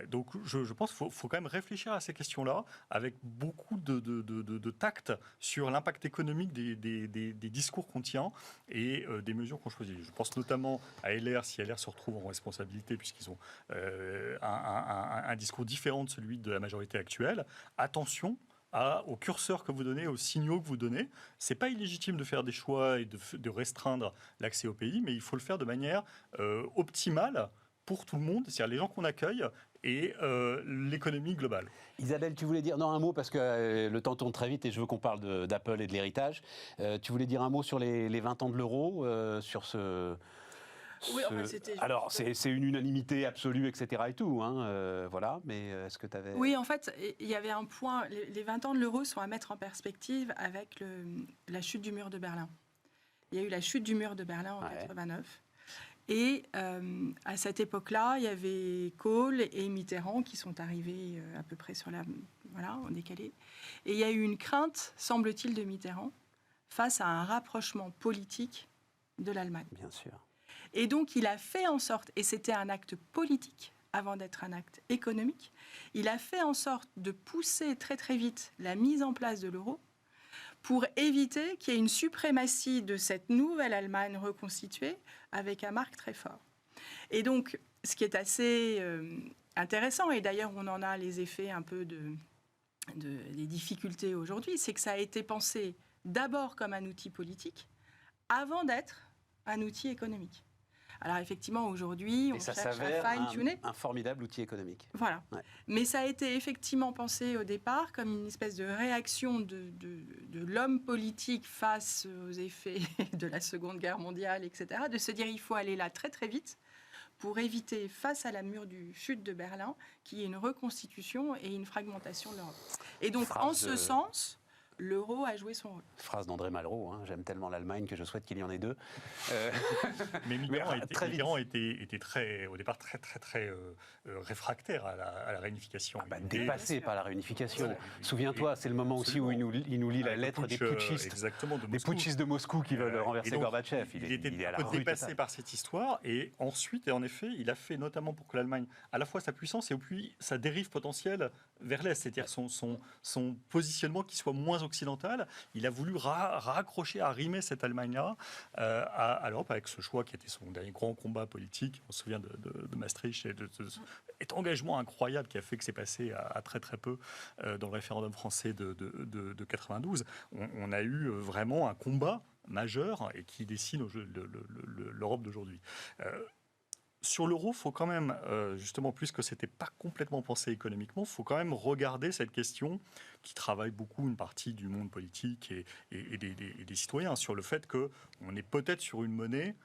Donc je pense qu'il faut quand même réfléchir à ces questions-là avec beaucoup de tact sur l'impact économique des discours qu'on tient et des mesures qu'on choisit. Je pense notamment à LR, si LR se retrouve en responsabilité puisqu'ils ont un discours différent de celui de la majorité actuelle. Attention au curseur que vous donnez, aux signaux que vous donnez. Ce n'est pas illégitime de faire des choix et de restreindre l'accès au pays, mais il faut le faire de manière optimale pour tout le monde, c'est-à-dire les gens qu'on accueille et l'économie globale. Isabelle, tu voulais dire un mot parce que le temps tourne très vite et je veux qu'on parle d'Apple et de l'héritage. Tu voulais dire un mot sur les 20 ans de l'euro, sur ce... Oui, enfin, c'était... Alors, c'est une unanimité absolue, etc. et tout, voilà, mais est-ce que tu avais... Oui, en fait, il y avait un point, les 20 ans de l'euro sont à mettre en perspective avec la chute du mur de Berlin. Il y a eu la chute du mur de Berlin en 89. Et à cette époque-là, il y avait Kohl et Mitterrand qui sont arrivés à peu près en décalé. Et il y a eu une crainte, semble-t-il, de Mitterrand face à un rapprochement politique de l'Allemagne. Bien sûr. Et donc, il a fait en sorte, et c'était un acte politique avant d'être un acte économique, il a fait en sorte de pousser très très vite la mise en place de l'euro pour éviter qu'il y ait une suprématie de cette nouvelle Allemagne reconstituée avec un marque très fort. Et donc, ce qui est assez intéressant, et d'ailleurs on en a les effets un peu des difficultés aujourd'hui, c'est que ça a été pensé d'abord comme un outil politique avant d'être un outil économique. Alors effectivement, aujourd'hui, on cherche à fine-tuner. Un formidable outil économique. Voilà. Ouais. Mais ça a été effectivement pensé au départ comme une espèce de réaction de l'homme politique face aux effets de la Seconde Guerre mondiale, etc., de se dire il faut aller là très très vite pour éviter, face à la mur du chute de Berlin, qu'il y ait une reconstitution et une fragmentation de l'Europe. Et donc, en ce sens... l'euro a joué son rôle. Phrase d'André Malraux, j'aime tellement l'Allemagne que je souhaite qu'il y en ait deux. Mais Mitterrand était très, au départ très réfractaire à la réunification. Dépassé par la réunification. Ouais. Souviens-toi, c'est le moment aussi où il nous lit la lettre des putschistes. Exactement, des putschistes de Moscou qui veulent renverser Gorbatchev. Il était un peu dépassé par cette histoire et ensuite, et en effet, il a fait notamment pour que l'Allemagne, à la fois sa puissance et puis sa dérive potentielle vers l'Est, c'est-à-dire son positionnement qui soit moins occidental, il a voulu raccrocher, arrimer cette Allemagne-là à l'Europe avec ce choix qui était son dernier grand combat politique. On se souvient de Maastricht et de cet engagement incroyable qui a fait que c'est passé à très très peu dans le référendum français de 92. On a eu vraiment un combat majeur et qui dessine l'Europe d'aujourd'hui. Sur l'euro, il faut quand même, justement, puisque ce n'était pas complètement pensé économiquement, il faut quand même regarder cette question qui travaille beaucoup une partie du monde politique et des citoyens sur le fait qu'on est peut-être sur une monnaie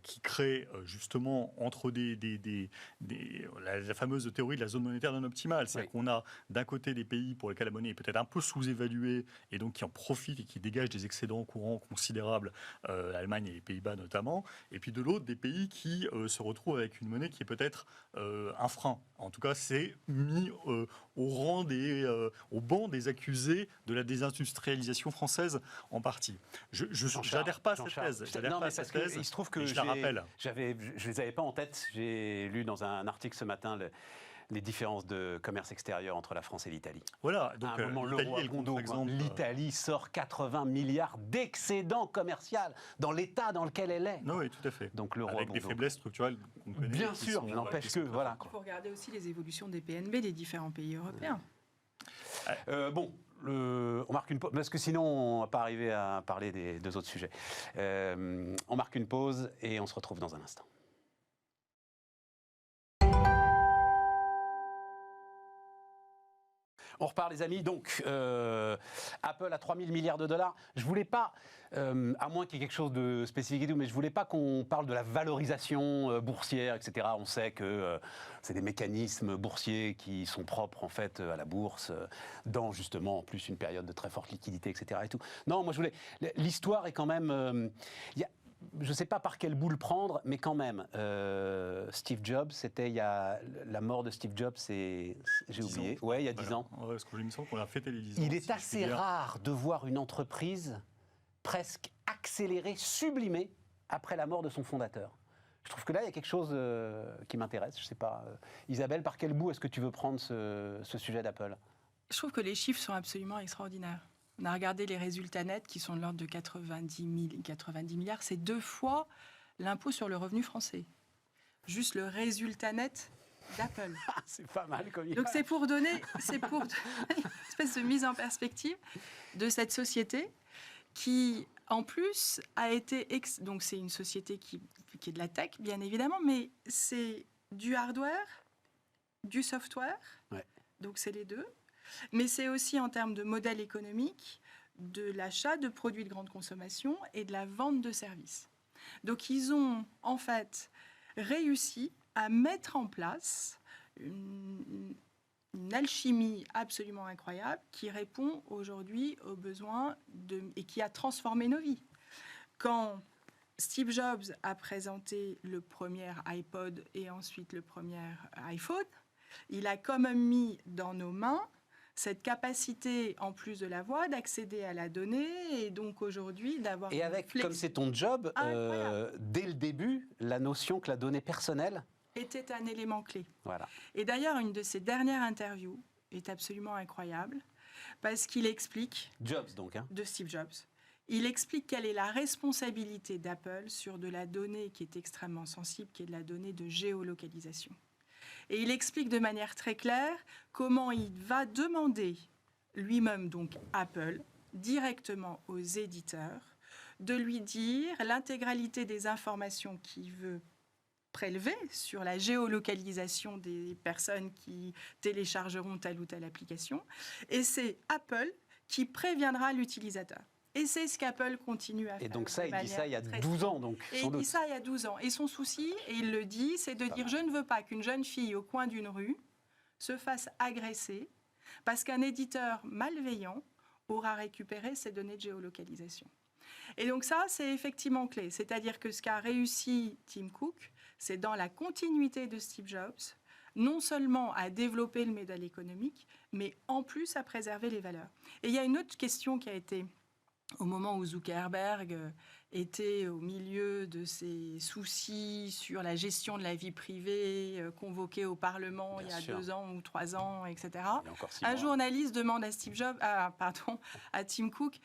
qui crée justement entre la fameuse théorie de la zone monétaire non optimale. C'est-à-dire qu'on a d'un côté des pays pour lesquels la monnaie est peut-être un peu sous-évaluée et donc qui en profitent et qui dégagent des excédents courants considérables, l'Allemagne et les Pays-Bas notamment, et puis de l'autre des pays qui se retrouvent avec une monnaie qui est peut-être un frein. En tout cas, c'est mis au banc des accusés de la désindustrialisation française en partie. Je n'adhère pas à cette thèse. Il se trouve que je ne les avais pas en tête. J'ai lu dans un article ce matin les différences de commerce extérieur entre la France et l'Italie. Voilà. Donc, à un moment, l'euro a bon dos. L'Italie sort 80 milliards d'excédents commerciaux dans l'état dans lequel elle est. Non, oui, tout à fait. Donc l'euro avec des faiblesses structurelles qu'on connaît. Bien sûr, n'empêche que voilà. Il faut regarder aussi les évolutions des PNB des différents pays européens. On marque une pause, parce que sinon on ne va pas arriver à parler des deux autres sujets. On marque une pause et on se retrouve dans un instant. On repart, les amis. Donc, Apple à 3 000 milliards de dollars. Je voulais pas, à moins qu'il y ait quelque chose de spécifique et tout, mais je voulais pas qu'on parle de la valorisation boursière, etc. On sait que c'est des mécanismes boursiers qui sont propres, en fait, à la bourse, dans, justement, en plus, une période de très forte liquidité, etc. Et tout. Non, moi, je voulais... L'histoire est quand même... je ne sais pas par quel bout le prendre, mais quand même, Steve Jobs, c'était il y a... La mort de Steve Jobs, j'ai oublié. Ouais, il y a 10 ans. Ouais, parce que il me semble qu'on a fêté les 10 ans. Il est assez rare de voir une entreprise presque accélérée, sublimée, après la mort de son fondateur. Je trouve que là, il y a quelque chose qui m'intéresse. Je ne sais pas. Isabelle, par quel bout est-ce que tu veux prendre ce sujet d'Apple ? Je trouve que les chiffres sont absolument extraordinaires. On a regardé les résultats nets qui sont de l'ordre de 90 milliards. C'est 2 fois l'impôt sur le revenu français. Juste le résultat net d'Apple. C'est pas mal comme Donc c'est pour donner une espèce de mise en perspective de cette société qui, en plus, a été... Donc c'est une société qui est de la tech, bien évidemment, mais c'est du hardware, du software. Ouais. Donc c'est les deux. Mais c'est aussi en termes de modèle économique, de l'achat de produits de grande consommation et de la vente de services. Donc ils ont en fait réussi à mettre en place une alchimie absolument incroyable qui répond aujourd'hui aux besoins et qui a transformé nos vies. Quand Steve Jobs a présenté le premier iPod et ensuite le premier iPhone, il a quand même mis dans nos mains cette capacité, en plus de la voix, d'accéder à la donnée et donc aujourd'hui d'avoir... Et avec, comme c'est ton job, dès le début, la notion que la donnée personnelle était un élément clé. Voilà. Et d'ailleurs, une de ses dernières interviews est absolument incroyable parce qu'il explique... Jobs donc, hein. De Steve Jobs. Il explique quelle est la responsabilité d'Apple sur de la donnée qui est extrêmement sensible, qui est de la donnée de géolocalisation. Et il explique de manière très claire comment il va demander lui-même, donc Apple, directement aux éditeurs, de lui dire l'intégralité des informations qu'il veut prélever sur la géolocalisation des personnes qui téléchargeront telle ou telle application. Et c'est Apple qui préviendra l'utilisateur. Et c'est ce qu'Apple continue à faire. Et donc ça, il dit ça il y a 12 ans, donc, et sans doute. Il dit ça il y a 12 ans. Et son souci, et il le dit, c'est de dire « Je ne veux pas qu'une jeune fille au coin d'une rue se fasse agresser parce qu'un éditeur malveillant aura récupéré ses données de géolocalisation. » Et donc ça, c'est effectivement clé. C'est-à-dire que ce qu'a réussi Tim Cook, c'est dans la continuité de Steve Jobs, non seulement à développer le modèle économique, mais en plus à préserver les valeurs. Et il y a une autre question qui a été... Au moment où Zuckerberg était au milieu de ses soucis sur la gestion de la vie privée, convoqué au Parlement il y a 2 ans ou 3 ans, etc. Un journaliste demande à Tim Cook,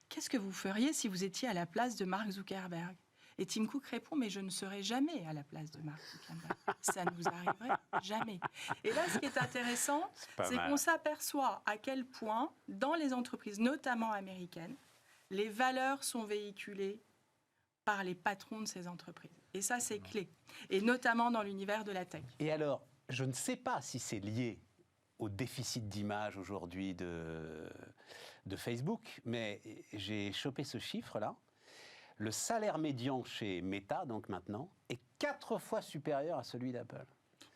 qu'est-ce que vous feriez si vous étiez à la place de Mark Zuckerberg ? Et Tim Cook répond, mais je ne serai jamais à la place de Mark Zuckerberg. Ça ne vous arriverait jamais. Et là, ce qui est intéressant, c'est qu'on s'aperçoit à quel point, dans les entreprises, notamment américaines, les valeurs sont véhiculées par les patrons de ces entreprises. Et ça, c'est clé. Et notamment dans l'univers de la tech. Et alors, je ne sais pas si c'est lié au déficit d'image aujourd'hui de Facebook, mais j'ai chopé ce chiffre-là. Le salaire médian chez Meta, donc maintenant, est 4 fois supérieur à celui d'Apple.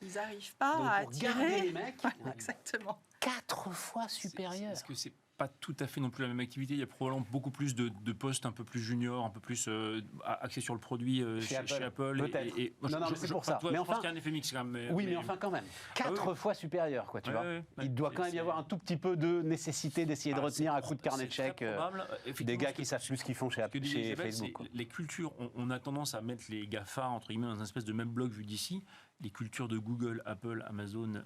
Ils n'arrivent pas donc, à pour attirer... garder les mecs, exactement. 4 fois supérieur. Est-ce que c'est pas tout à fait non plus la même activité? Il y a probablement beaucoup plus de postes un peu plus juniors, un peu plus axés sur le produit chez Apple. Peut-être. Non, mais c'est pour ça. Je pense qu'il y a un effet mix quand même. Mais enfin quand même. 4 fois supérieur, quoi, tu vois. Il doit quand même y avoir un tout petit peu de nécessité d'essayer de retenir à coup de carnet de chèques des gars qui savent plus ce qu'ils font chez Facebook. Les cultures, on a tendance à mettre les GAFA, entre guillemets, dans un espèce de même bloc vu d'ici. Les cultures de Google, Apple, Amazon,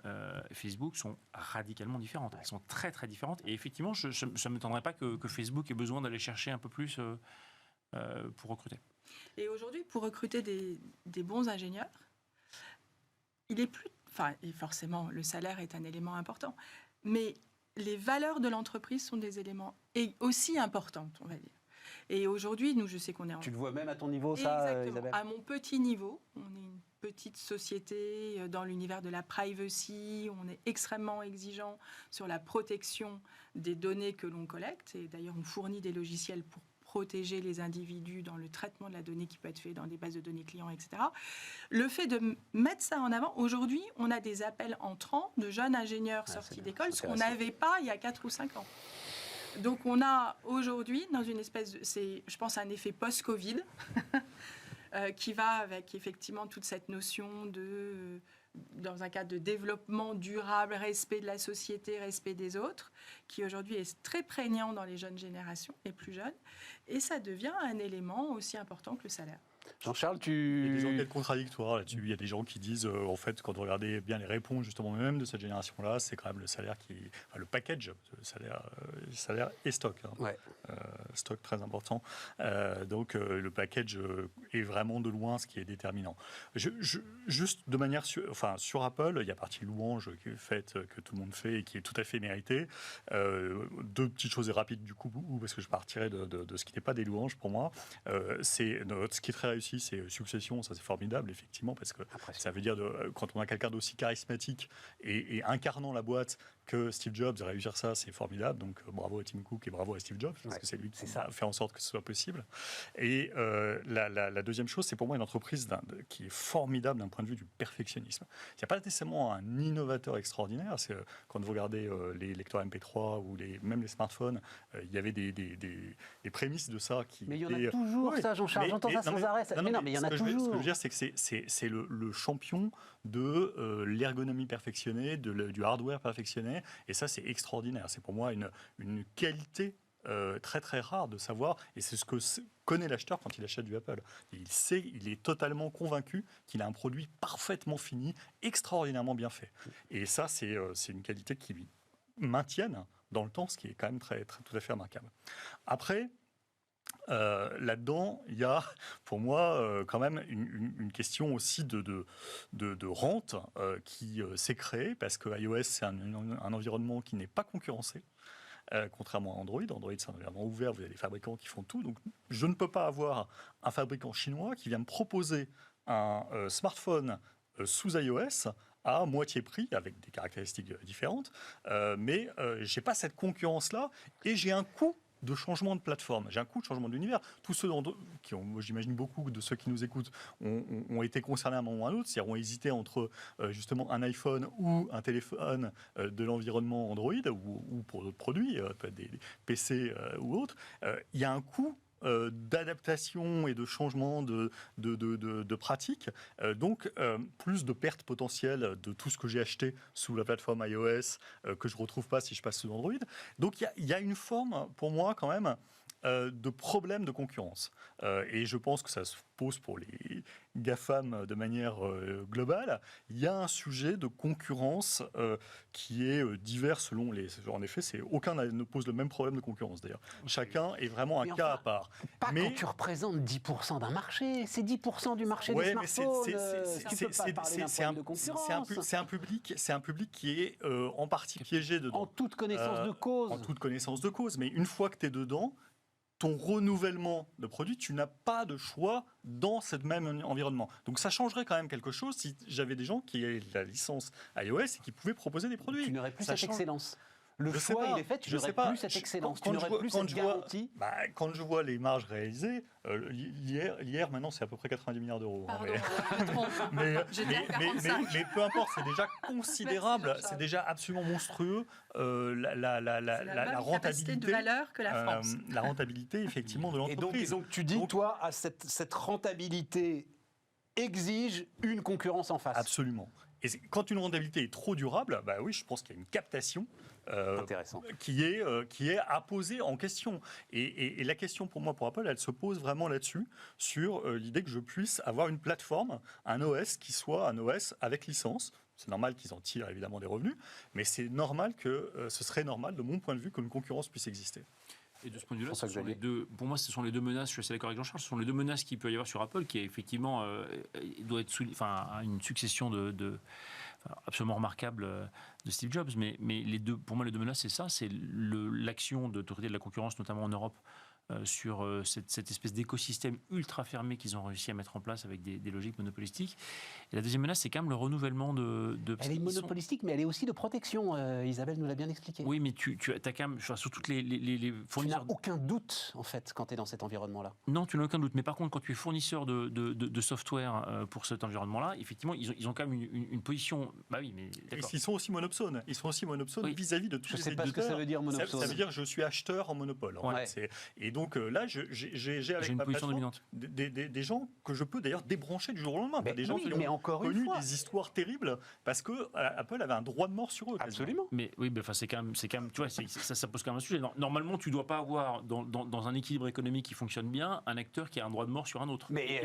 Facebook sont radicalement différentes. Elles sont très très différentes. Et effectivement, ça ne m'étonnerait pas que Facebook ait besoin d'aller chercher un peu plus pour recruter. Et aujourd'hui, pour recruter des bons ingénieurs, il est plus... Enfin, et forcément, le salaire est un élément important. Mais les valeurs de l'entreprise sont des éléments aussi importants, on va dire. Et aujourd'hui, nous, je sais qu'on est en... Tu le vois même à ton niveau, ça, exactement. Isabelle ? À mon petit niveau, on est une petite société dans l'univers de la privacy. On est extrêmement exigeant sur la protection des données que l'on collecte. Et d'ailleurs, on fournit des logiciels pour protéger les individus dans le traitement de la donnée qui peut être fait dans des bases de données clients, etc. Le fait de mettre ça en avant, aujourd'hui, on a des appels entrants de jeunes ingénieurs sortis d'école, ce qu'on n'avait pas il y a 4 ou 5 ans. Donc on a aujourd'hui, dans une espèce de... C'est, je pense, un effet post-Covid qui va avec effectivement toute cette notion de... dans un cadre de développement durable, respect de la société, respect des autres, qui aujourd'hui est très prégnant dans les jeunes générations, les plus jeunes, et ça devient un élément aussi important que le salaire. Jean-Charles, Il y a des enquêtes contradictoires là-dessus. Il y a des gens qui disent, en fait, quand vous regardez bien les réponses justement même de cette génération-là, c'est quand même le salaire le package, le salaire et stock. Hein. Ouais. Stock très important. Donc le package est vraiment de loin ce qui est déterminant. Juste de manière sur Apple, il y a partie louange qui est faite, que tout le monde fait et qui est tout à fait méritée. Deux petites choses rapides du coup, parce que je partirais de ce qui n'est pas des louanges pour moi. Ce qui est très réussi, c'est Succession, ça c'est formidable effectivement, parce que ça veut dire quand on a quelqu'un d'aussi charismatique et incarnant la boîte que Steve Jobs, réussir ça, c'est formidable. Donc bravo à Tim Cook et bravo à Steve Jobs, parce que c'est lui qui a fait en sorte que ce soit possible. Et la deuxième chose, c'est pour moi une entreprise qui est formidable d'un point de vue du perfectionnisme. Il n'y a pas nécessairement un innovateur extraordinaire. Quand vous regardez les lecteurs MP3 ou même les smartphones, il y avait des prémices de ça qui... Mais il y en a toujours, ça, Jean-Charles. J'entends ça sans arrêt. Mais il y en a toujours. Ce que je veux dire, c'est que c'est le champion de l'ergonomie perfectionnée, du hardware perfectionné. Et ça, c'est extraordinaire. C'est pour moi une qualité très très rare de savoir, et c'est ce que connaît l'acheteur quand il achète du Apple. Il est totalement convaincu qu'il a un produit parfaitement fini, extraordinairement bien fait. Et ça, c'est une qualité qui lui maintienne dans le temps, ce qui est quand même tout à fait remarquable. Après, là-dedans, il y a pour moi quand même une question aussi de rente qui s'est créée, parce que iOS, c'est un environnement qui n'est pas concurrencé. Contrairement à Android. Android, c'est un environnement ouvert, vous avez des fabricants qui font tout. Donc, je ne peux pas avoir un fabricant chinois qui vient me proposer un smartphone sous iOS à moitié prix, avec des caractéristiques différentes. Mais je n'ai pas cette concurrence-là, et j'ai un coût de changement de plateforme. J'ai un coût de changement d'univers. Tous ceux j'imagine beaucoup de ceux qui nous écoutent ont été concernés à un moment ou à un autre, c'est-à-dire ont hésité entre justement un iPhone ou un téléphone de l'environnement Android ou pour d'autres produits, peut-être des PC ou autres. Il y a un coût d'adaptation et de changement de pratique, donc plus de pertes potentielles de tout ce que j'ai acheté sous la plateforme iOS que je ne retrouve pas si je passe sous Android. Donc il y a une forme, pour moi quand même, de problème de concurrence. Et je pense que ça se pose pour les GAFAM de manière globale. Il y a un sujet de concurrence qui est divers selon les... En effet, aucun ne pose le même problème de concurrence, d'ailleurs. Chacun est vraiment un cas à part. Pas quand tu représentes 10% d'un marché. C'est 10% du marché des smartphones. C'est un public qui est en partie piégé dedans. En toute connaissance de cause. En toute connaissance de cause. Mais une fois que tu es dedans, ton renouvellement de produit, tu n'as pas de choix dans ce même environnement. Donc ça changerait quand même quelque chose si j'avais des gens qui avaient la licence iOS et qui pouvaient proposer des produits. Tu n'aurais plus cette excellence. Le choix, il est fait, tu n'aurais plus cette excellence, tu n'aurais plus cette garantie. Quand je vois les marges réalisées, l'IR maintenant, c'est à peu près 90 milliards d'euros. Pardon, mais peu importe, c'est déjà considérable, c'est déjà absolument monstrueux la rentabilité de valeur que la France. La rentabilité, effectivement, de l'entreprise. Et donc tu dis, toi, cette rentabilité exige une concurrence en face. Absolument. Et quand une rentabilité est trop durable, bah oui, je pense qu'il y a une captation qui est à poser en question. Et la question pour moi, pour Apple, elle se pose vraiment là-dessus, sur l'idée que je puisse avoir une plateforme, un OS qui soit un OS avec licence. C'est normal qu'ils en tirent évidemment des revenus, mais c'est normal ce serait normal, de mon point de vue, qu'une concurrence puisse exister. Et de ce point de vue-là, pour moi, ce sont les deux menaces, je suis assez d'accord avec Jean-Charles, ce sont les deux menaces qu'il peut y avoir sur Apple, qui est effectivement doit être une succession absolument remarquable de Steve Jobs. Mais pour moi, les deux menaces, c'est ça, c'est l'action de l'autorité de la concurrence, notamment en Europe, sur cette espèce d'écosystème ultra fermé qu'ils ont réussi à mettre en place avec des logiques monopolistiques. Et la deuxième menace, c'est quand même le renouvellement de elle est monopolistique, mais elle est aussi de protection. Isabelle nous l'a bien expliqué. Oui, mais tu as quand même, sur toutes les fournisseurs... Tu n'as aucun doute, en fait, quand tu es dans cet environnement-là. Non, tu n'as aucun doute. Mais par contre, quand tu es fournisseur de software pour cet environnement-là, effectivement, ils ont quand même une position... Bah oui, mais d'accord. Ils sont aussi monopsones. Ils sont aussi monopsones vis-à-vis de tous les éditeurs. Je ne sais pas ce que ça veut dire, monopsone. Ça veut dire que je suis acheteur en monopole. En fait. Et donc là, j'ai avec ma position plateforme dominante. des gens que je peux d'ailleurs débrancher du jour au lendemain. Des gens qui ont connu des histoires terribles parce que Apple avait un droit de mort sur eux. Absolument. Mais oui, c'est quand même, tu vois, ça pose quand même un sujet. Normalement, tu ne dois pas avoir dans un équilibre économique qui fonctionne bien un acteur qui a un droit de mort sur un autre. Mais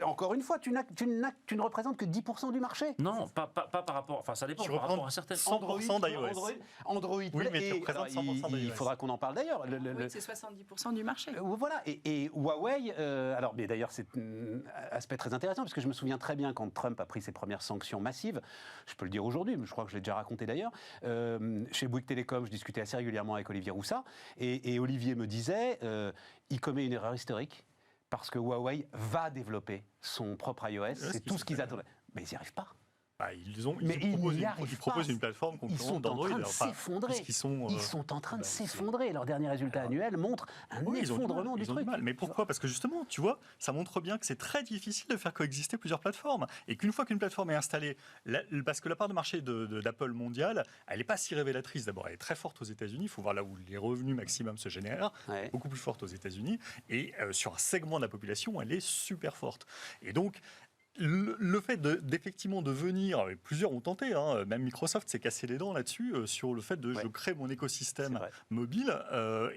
encore une fois, tu ne représentes que 10% du marché. Non, pas par rapport. Enfin, ça dépend par rapport à certaines. 100% d'iOS. Android. Oui, mais tu représentes 100% d'iOS. Il faudra qu'on en parle d'ailleurs. Oui, c'est 70% du marché. Voilà. Et Huawei. Alors, mais d'ailleurs, c'est un aspect très intéressant parce que je me souviens très bien quand Trump a pris ses premières sanctions massives. Je peux le dire aujourd'hui, mais je crois que je l'ai déjà raconté d'ailleurs. Chez Bouygues Télécom, je discutais assez régulièrement avec Olivier Roussat, et Olivier me disait, il commet une erreur historique parce que Huawei va développer son propre iOS. C'est tout ce qu'ils attendent. Mais ils n'y arrivent pas. Ils proposent une plateforme concurrente d'Android. Ils sont en train de s'effondrer. Leurs derniers résultats annuels montrent un effondrement du truc. Mais pourquoi ? Parce que justement, tu vois, ça montre bien que c'est très difficile de faire coexister plusieurs plateformes. Et qu'une fois qu'une plateforme est installée, parce que la part de marché d'Apple mondiale, elle n'est pas si révélatrice. D'abord, elle est très forte aux États-Unis. Il faut voir là où les revenus maximum se génèrent. Beaucoup plus forte aux États-Unis. Et sur un segment de la population, elle est super forte. Et donc, le fait d'effectivement de venir, plusieurs ont tenté, même Microsoft s'est cassé les dents là-dessus, sur le fait de je crée mon écosystème mobile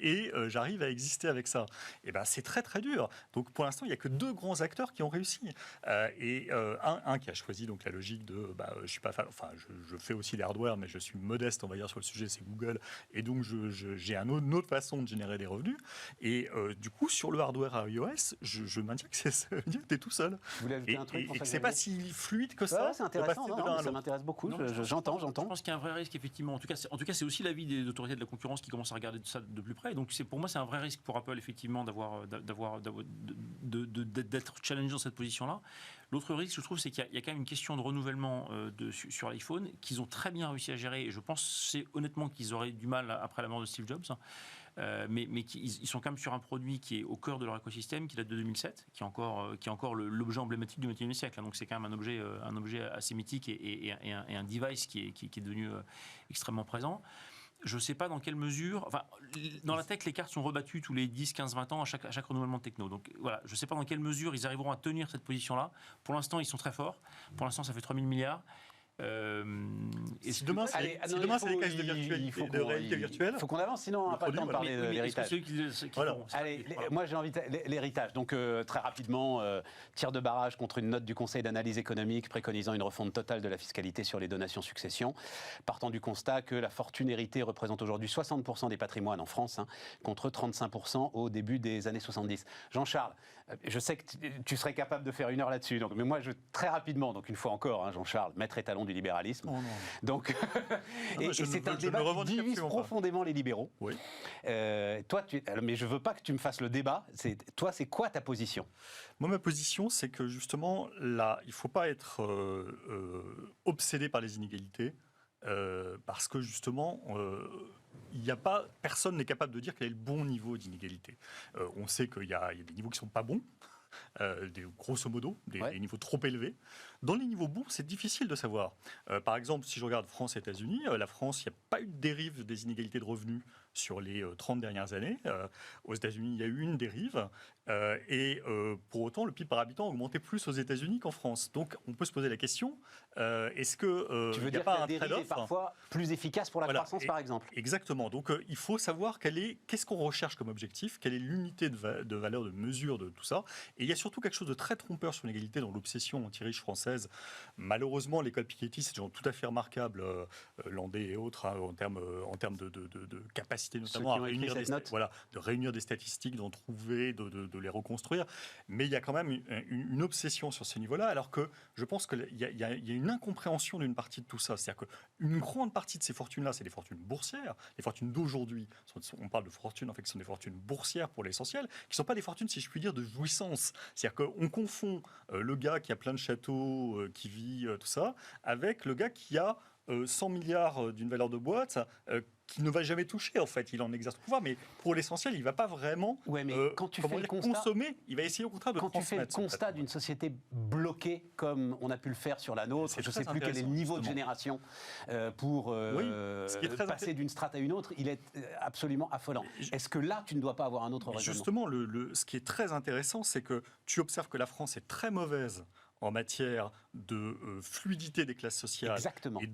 et j'arrive à exister avec ça. Et ben c'est très très dur. Donc pour l'instant il n'y a que 2 grands acteurs qui ont réussi. Un qui a choisi donc la logique de je suis pas fan, enfin je fais aussi des hardware mais je suis modeste on va dire sur le sujet, c'est Google et donc j'ai une autre façon de générer des revenus. Et du coup sur le hardware à iOS, je maintiens que ça veut dire que tu es tout seul. Vous voulez ajouter un truc? Et que c'est pas si fluide que ça. C'est intéressant, ça m'intéresse beaucoup. J'entends. Je pense qu'il y a un vrai risque, effectivement. En tout cas, c'est aussi l'avis des autorités de la concurrence qui commencent à regarder ça de plus près. Donc, pour moi, c'est un vrai risque pour Apple, effectivement, d'être challengé dans cette position-là. L'autre risque, je trouve, c'est qu'il y a quand même une question de renouvellement sur l'iPhone qu'ils ont très bien réussi à gérer. Et je pense honnêtement qu'ils auraient du mal après la mort de Steve Jobs. Mais ils sont quand même sur un produit qui est au cœur de leur écosystème, qui date de 2007, qui est encore l'objet emblématique du XXIe siècle. Donc c'est quand même un objet assez mythique et un device qui est devenu extrêmement présent. Je ne sais pas dans quelle mesure... Enfin, dans la tech, les cartes sont rebattues tous les 10, 15, 20 ans à chaque renouvellement de techno. Donc voilà, je ne sais pas dans quelle mesure ils arriveront à tenir cette position-là. Pour l'instant, ils sont très forts. Pour l'instant, ça fait 3 000 milliards. Si demain c'est des cases de réalité virtuelle, il faut qu'on avance, sinon on n'a pas le temps de parler de l'héritage. Allez, moi j'ai envie de l'héritage. Donc très rapidement, tir de barrage contre une note du Conseil d'analyse économique préconisant une refonte totale de la fiscalité sur les donations-successions, partant du constat que la fortune héritée représente aujourd'hui 60% des patrimoines en France, contre 35% au début des années 70. Jean-Charles, je sais que tu serais capable de faire 1 heure là-dessus, mais moi très rapidement, donc une fois encore, Jean-Charles, maître étalon du libéralisme. Oh donc, c'est un débat qui divise profondément les libéraux. Oui. Mais je veux pas que tu me fasses le débat. Toi, c'est quoi ta position ? Moi, ma position, c'est que justement, là, il ne faut pas être obsédé par les inégalités, parce que justement, personne n'est capable de dire quel est le bon niveau d'inégalité. On sait qu'il y a des niveaux qui ne sont pas bons. Grosso modo, des niveaux trop élevés. Dans les niveaux bons, c'est difficile de savoir. Par exemple, si je regarde France et États-Unis, la France, il n'y a pas eu de dérive des inégalités de revenus sur les 30 dernières années. Aux États-Unis, il y a eu une dérive. Pour autant, le PIB par habitant a augmenté plus aux États-Unis qu'en France. Donc, on peut se poser la question, est-ce que tu veux dire pas que la dérive est parfois plus efficace pour la croissance, par exemple ? Exactement. Donc, il faut savoir qu'est-ce qu'on recherche comme objectif, quelle est l'unité de valeur, de mesure de tout ça. il y a surtout quelque chose de très trompeur sur l'égalité dans l'obsession anti-riche française. Malheureusement, l'école Piketty, c'est des gens tout à fait remarquables, Landais et autres, en termes de capacité notamment à réunir de réunir des statistiques, d'en trouver, de les reconstruire. Mais il y a quand même une obsession sur ce niveau-là, alors que je pense qu'il y a une incompréhension d'une partie de tout ça. C'est-à-dire qu'une grande partie de ces fortunes-là, c'est des fortunes boursières. Les fortunes d'aujourd'hui, on parle de fortunes, en fait, qui sont des fortunes boursières pour l'essentiel, qui ne sont pas des fortunes, si je puis dire, de jouissance. C'est-à-dire qu'on confond le gars qui a plein de châteaux, qui vit, tout ça, avec le gars qui a 100 milliards d'une valeur de boîte, qui ne va jamais toucher, en fait. Il en exerce le pouvoir, mais pour l'essentiel, il ne va pas vraiment quand tu fais le constat, consommer. Il va essayer au contraire de quand transmettre. Tu fais le constat d'une société bloquée, comme on a pu le faire sur la nôtre, je ne sais plus quel est le niveau de génération pour passer d'une strate à une autre, il est absolument affolant. Est-ce que là, tu ne dois pas avoir un autre raisonnement ? Justement, ce qui est très intéressant, c'est que tu observes que la France est très mauvaise en matière de fluidité des classes sociales. Exactement. Et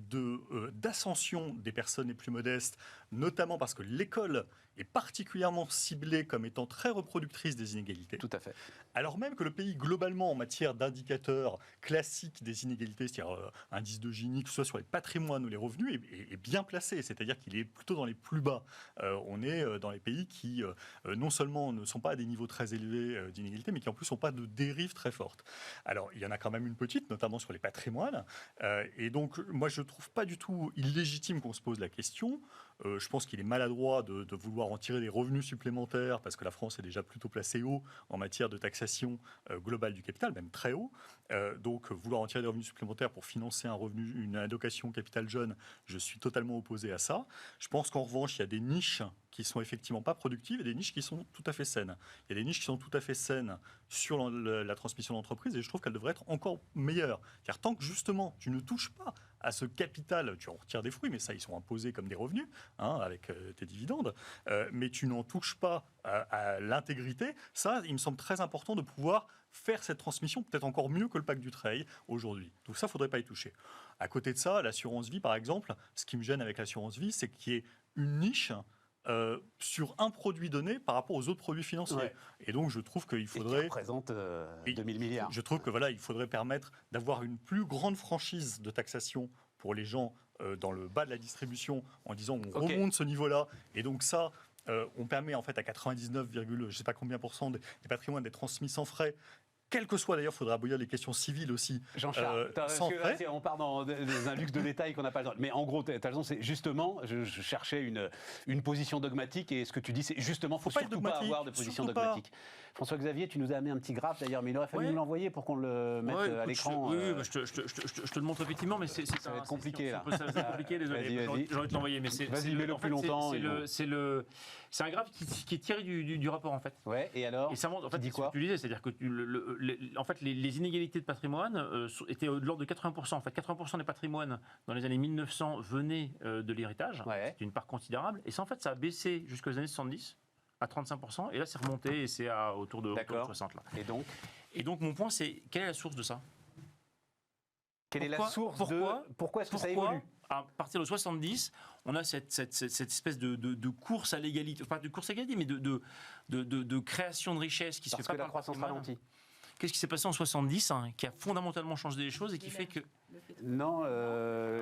d'ascension des personnes les plus modestes, notamment parce que l'école est particulièrement ciblée comme étant très reproductrice des inégalités. Tout à fait. Alors même que le pays, globalement, en matière d'indicateurs classiques des inégalités, c'est-à-dire indice de Gini, que ce soit sur les patrimoines ou les revenus, est bien placé. C'est-à-dire qu'il est plutôt dans les plus bas. On est dans les pays qui, non seulement ne sont pas à des niveaux très élevés d'inégalité, mais qui en plus n'ont pas de dérive très forte. Alors, il y en a quand même une petite, notamment sur les patrimoines. Et donc, moi, je ne trouve pas du tout illégitime qu'on se pose la question. Je pense qu'il est maladroit de vouloir en tirer des revenus supplémentaires, parce que la France est déjà plutôt placée haut en matière de taxation globale du capital, même très haut. Donc, vouloir en tirer des revenus supplémentaires pour financer une allocation capital jeune, je suis totalement opposé à ça. Je pense qu'en revanche, il y a des niches qui sont effectivement pas productives et des niches qui sont tout à fait saines. Il y a des niches qui sont tout à fait saines sur la transmission d'entreprise et je trouve qu'elles devraient être encore meilleures. C'est-à-dire, tant que justement tu ne touches pas à ce capital, tu en retires des fruits, mais ça, ils sont imposés comme des revenus, avec tes dividendes, mais tu n'en touches pas à l'intégrité. Ça, il me semble très important de pouvoir faire cette transmission peut-être encore mieux que le pacte Dutreil aujourd'hui. Donc ça, il ne faudrait pas y toucher. À côté de ça, l'assurance vie, par exemple, ce qui me gêne avec l'assurance vie, c'est qu'il y ait une niche sur un produit donné par rapport aux autres produits financiers. Ouais. Et donc, je trouve qu'il faudrait... Et qui représente 2000 milliards. Je trouve que il faudrait permettre d'avoir une plus grande franchise de taxation pour les gens dans le bas de la distribution, en disant on remonte ce niveau-là. Et donc ça, on permet en fait à 99, je sais pas combien % des patrimoines d'être transmis sans frais. Quel que soit, d'ailleurs, il faudra abolir les questions civiles aussi. Jean-Charles, on part dans un luxe de détails qu'on n'a pas le temps. Mais en gros, tu as raison, c'est justement, je cherchais une position dogmatique et ce que tu dis, c'est justement, il ne faut surtout pas avoir de position dogmatique. François-Xavier, tu nous as amené un petit graphe d'ailleurs, mais il aurait fallu nous l'envoyer pour qu'on le mette à l'écran. Oui, je te le montre effectivement, mais ça va être compliqué là. Ça va être compliqué, désolé. J'aurais te l'envoyer, mais vas-y, mets-le plus longtemps. C'est un graphe qui est tiré du rapport en fait. Ouais, et alors, et ça montre, en fait, dis quoi ? Tu disais, c'est-à-dire que en fait, les inégalités de patrimoine étaient de l'ordre de 80%. En fait, 80% des patrimoines dans les années 1900 venaient de l'héritage. Ouais. C'est une part considérable. Et ça, en fait, ça a baissé jusqu'aux années 70 à 35%. Et là, c'est remonté et c'est autour de 60. Là. Et donc, mon point, c'est quelle est la source de ça ? Quelle est la source pourquoi est-ce que ça évolue ? À partir de 70, on a cette espèce de course à l'égalité, pas de course à l'égalité, mais de création de richesse qui se fait pas par la croissance ralentie. Qu'est-ce qui s'est passé en 70 qui a fondamentalement changé les choses et qui fait que... Non,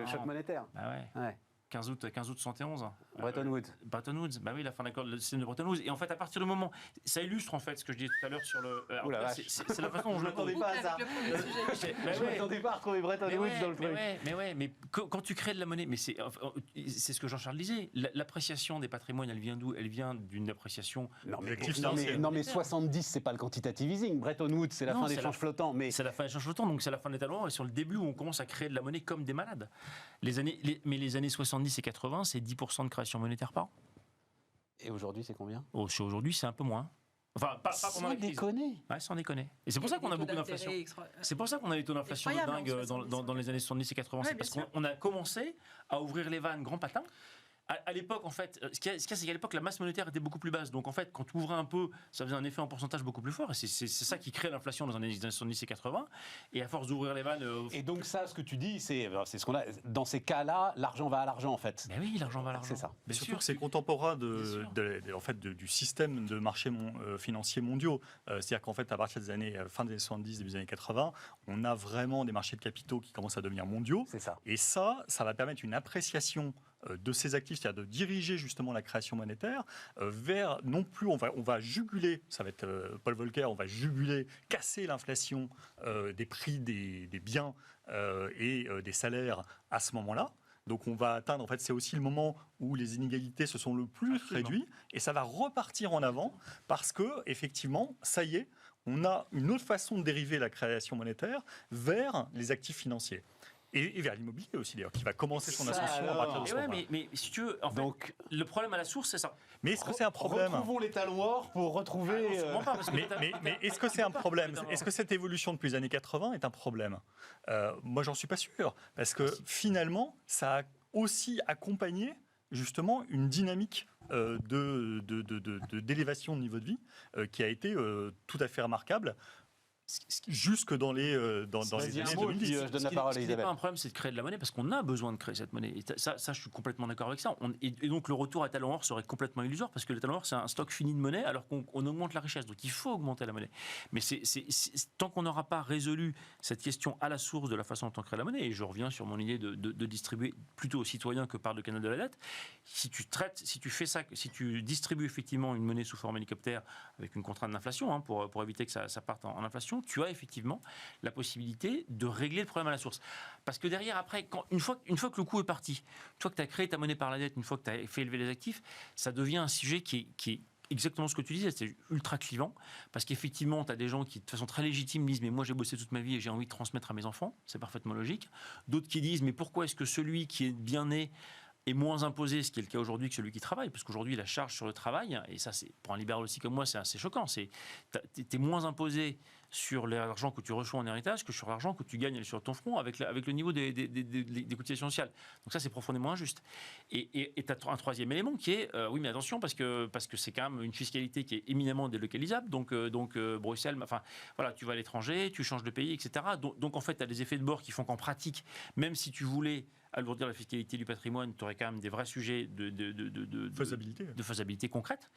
choc monétaire. Ah ouais. 15 août 71. Bretton Woods. Bretton Woods, bah oui, la fin de l'accord du système de Bretton Woods. Et en fait, à partir du moment, ça illustre en fait ce que je disais tout à l'heure sur le. C'est la façon dont je m'attendais pas à ça. Je m'attendais pas à retrouver Bretton Woods dans le truc. Mais quand tu crées de la monnaie, mais c'est ce que Jean-Charles disait. L'appréciation des patrimoines, elle vient d'où ? Elle vient d'une appréciation. Non mais 70, c'est pas le quantitative easing. Bretton Woods, c'est la fin des échanges flottants. C'est la fin des échanges flottants, donc c'est la fin des étalons. Et sur le début où on commence à créer de la monnaie comme des malades. Les années 70 et 80, c'est 10% de création monétaire par an. Et aujourd'hui, c'est combien ? Aujourd'hui, c'est un peu moins. Enfin, pas pendant la crise. Sans déconner. Et c'est pour ça qu'on a beaucoup d'inflation. C'est pour ça qu'on a des taux d'inflation de dingue dans les années 70 et 80. C'est parce qu'on a commencé à ouvrir les vannes grand patin À l'époque, en fait, ce qu'il y a, c'est qu'à l'époque, la masse monétaire était beaucoup plus basse. Donc, en fait, quand tu ouvrais un peu, ça faisait un effet en pourcentage beaucoup plus fort. Et c'est ça qui crée l'inflation dans les années 70 et 80. Et à force d'ouvrir les vannes... Et donc ça, ce que tu dis, c'est ce qu'on a... Dans ces cas-là, l'argent va à l'argent, en fait. Ben oui, l'argent va à l'argent. C'est ça. Mais surtout que c'est contemporain du système de marchés financiers mondiaux. C'est-à-dire qu'en fait, à partir des années fin des années 70, début des années 80, on a vraiment des marchés de capitaux qui commencent à devenir mondiaux. C'est ça. Et ça va permettre une appréciation de ces actifs, c'est-à-dire de diriger justement la création monétaire vers, non plus, on va juguler, ça va être Paul Volcker, on va juguler, casser l'inflation des prix des biens et des salaires à ce moment-là. Donc on va atteindre, en fait, c'est aussi le moment où les inégalités se sont le plus réduites, et ça va repartir en avant parce que, effectivement, ça y est, on a une autre façon de dériver la création monétaire vers les actifs financiers. Et vers l'immobilier aussi, d'ailleurs, qui va commencer son ascension à partir de ce moment. Mais si tu veux, en fait, le problème à la source, c'est ça. Mais est-ce que c'est un problème ? Retrouvons les talons or pour retrouver... Mais est-ce que c'est un problème ? Est-ce que cette évolution depuis les années 80 est un problème ? Moi, j'en suis pas sûr. Parce que finalement, ça a aussi accompagné justement une dynamique d'élévation de niveau de vie qui a été tout à fait remarquable. Jusque dans les années 2010. Je donne la parole à Isabelle. Ce qui n'est pas un problème, c'est de créer de la monnaie, parce qu'on a besoin de créer cette monnaie. Et ça, je suis complètement d'accord avec ça. Et donc, le retour à talon or serait complètement illusoire, parce que le talon or, c'est un stock fini de monnaie, alors qu'on augmente la richesse. Donc, il faut augmenter la monnaie. Mais tant qu'on n'aura pas résolu cette question à la source de la façon dont on crée la monnaie, et je reviens sur mon idée de distribuer plutôt aux citoyens que par le canal de la dette, si tu distribues effectivement une monnaie sous forme hélicoptère avec une contrainte d'inflation, pour éviter que ça parte en inflation, tu as effectivement la possibilité de régler le problème à la source. Parce que derrière, après, une fois que le coup est parti, une fois que tu as créé ta monnaie par la dette, une fois que tu as fait élever les actifs, ça devient un sujet qui est exactement ce que tu disais, c'est ultra clivant, parce qu'effectivement, tu as des gens qui, de façon très légitime, disent « mais moi j'ai bossé toute ma vie et j'ai envie de transmettre à mes enfants », c'est parfaitement logique. D'autres qui disent « mais pourquoi est-ce que celui qui est bien né est moins imposé, ce qui est le cas aujourd'hui, que celui qui travaille, parce qu'aujourd'hui la charge sur le travail, et ça c'est pour un libéral aussi comme moi, c'est assez choquant, tu es moins imposé sur l'argent que tu reçois en héritage que sur l'argent que tu gagnes sur ton front avec le niveau des cotisations sociales. Donc ça, c'est profondément injuste. Et tu as un troisième élément qui est, oui, mais attention, parce que c'est quand même une fiscalité qui est éminemment délocalisable. Donc Bruxelles, enfin, voilà, tu vas à l'étranger, tu changes de pays, etc. Donc en fait, tu as des effets de bord qui font qu'en pratique, même si tu voulais alourdir la fiscalité du patrimoine, tu aurais quand même des vrais sujets de faisabilité concrète.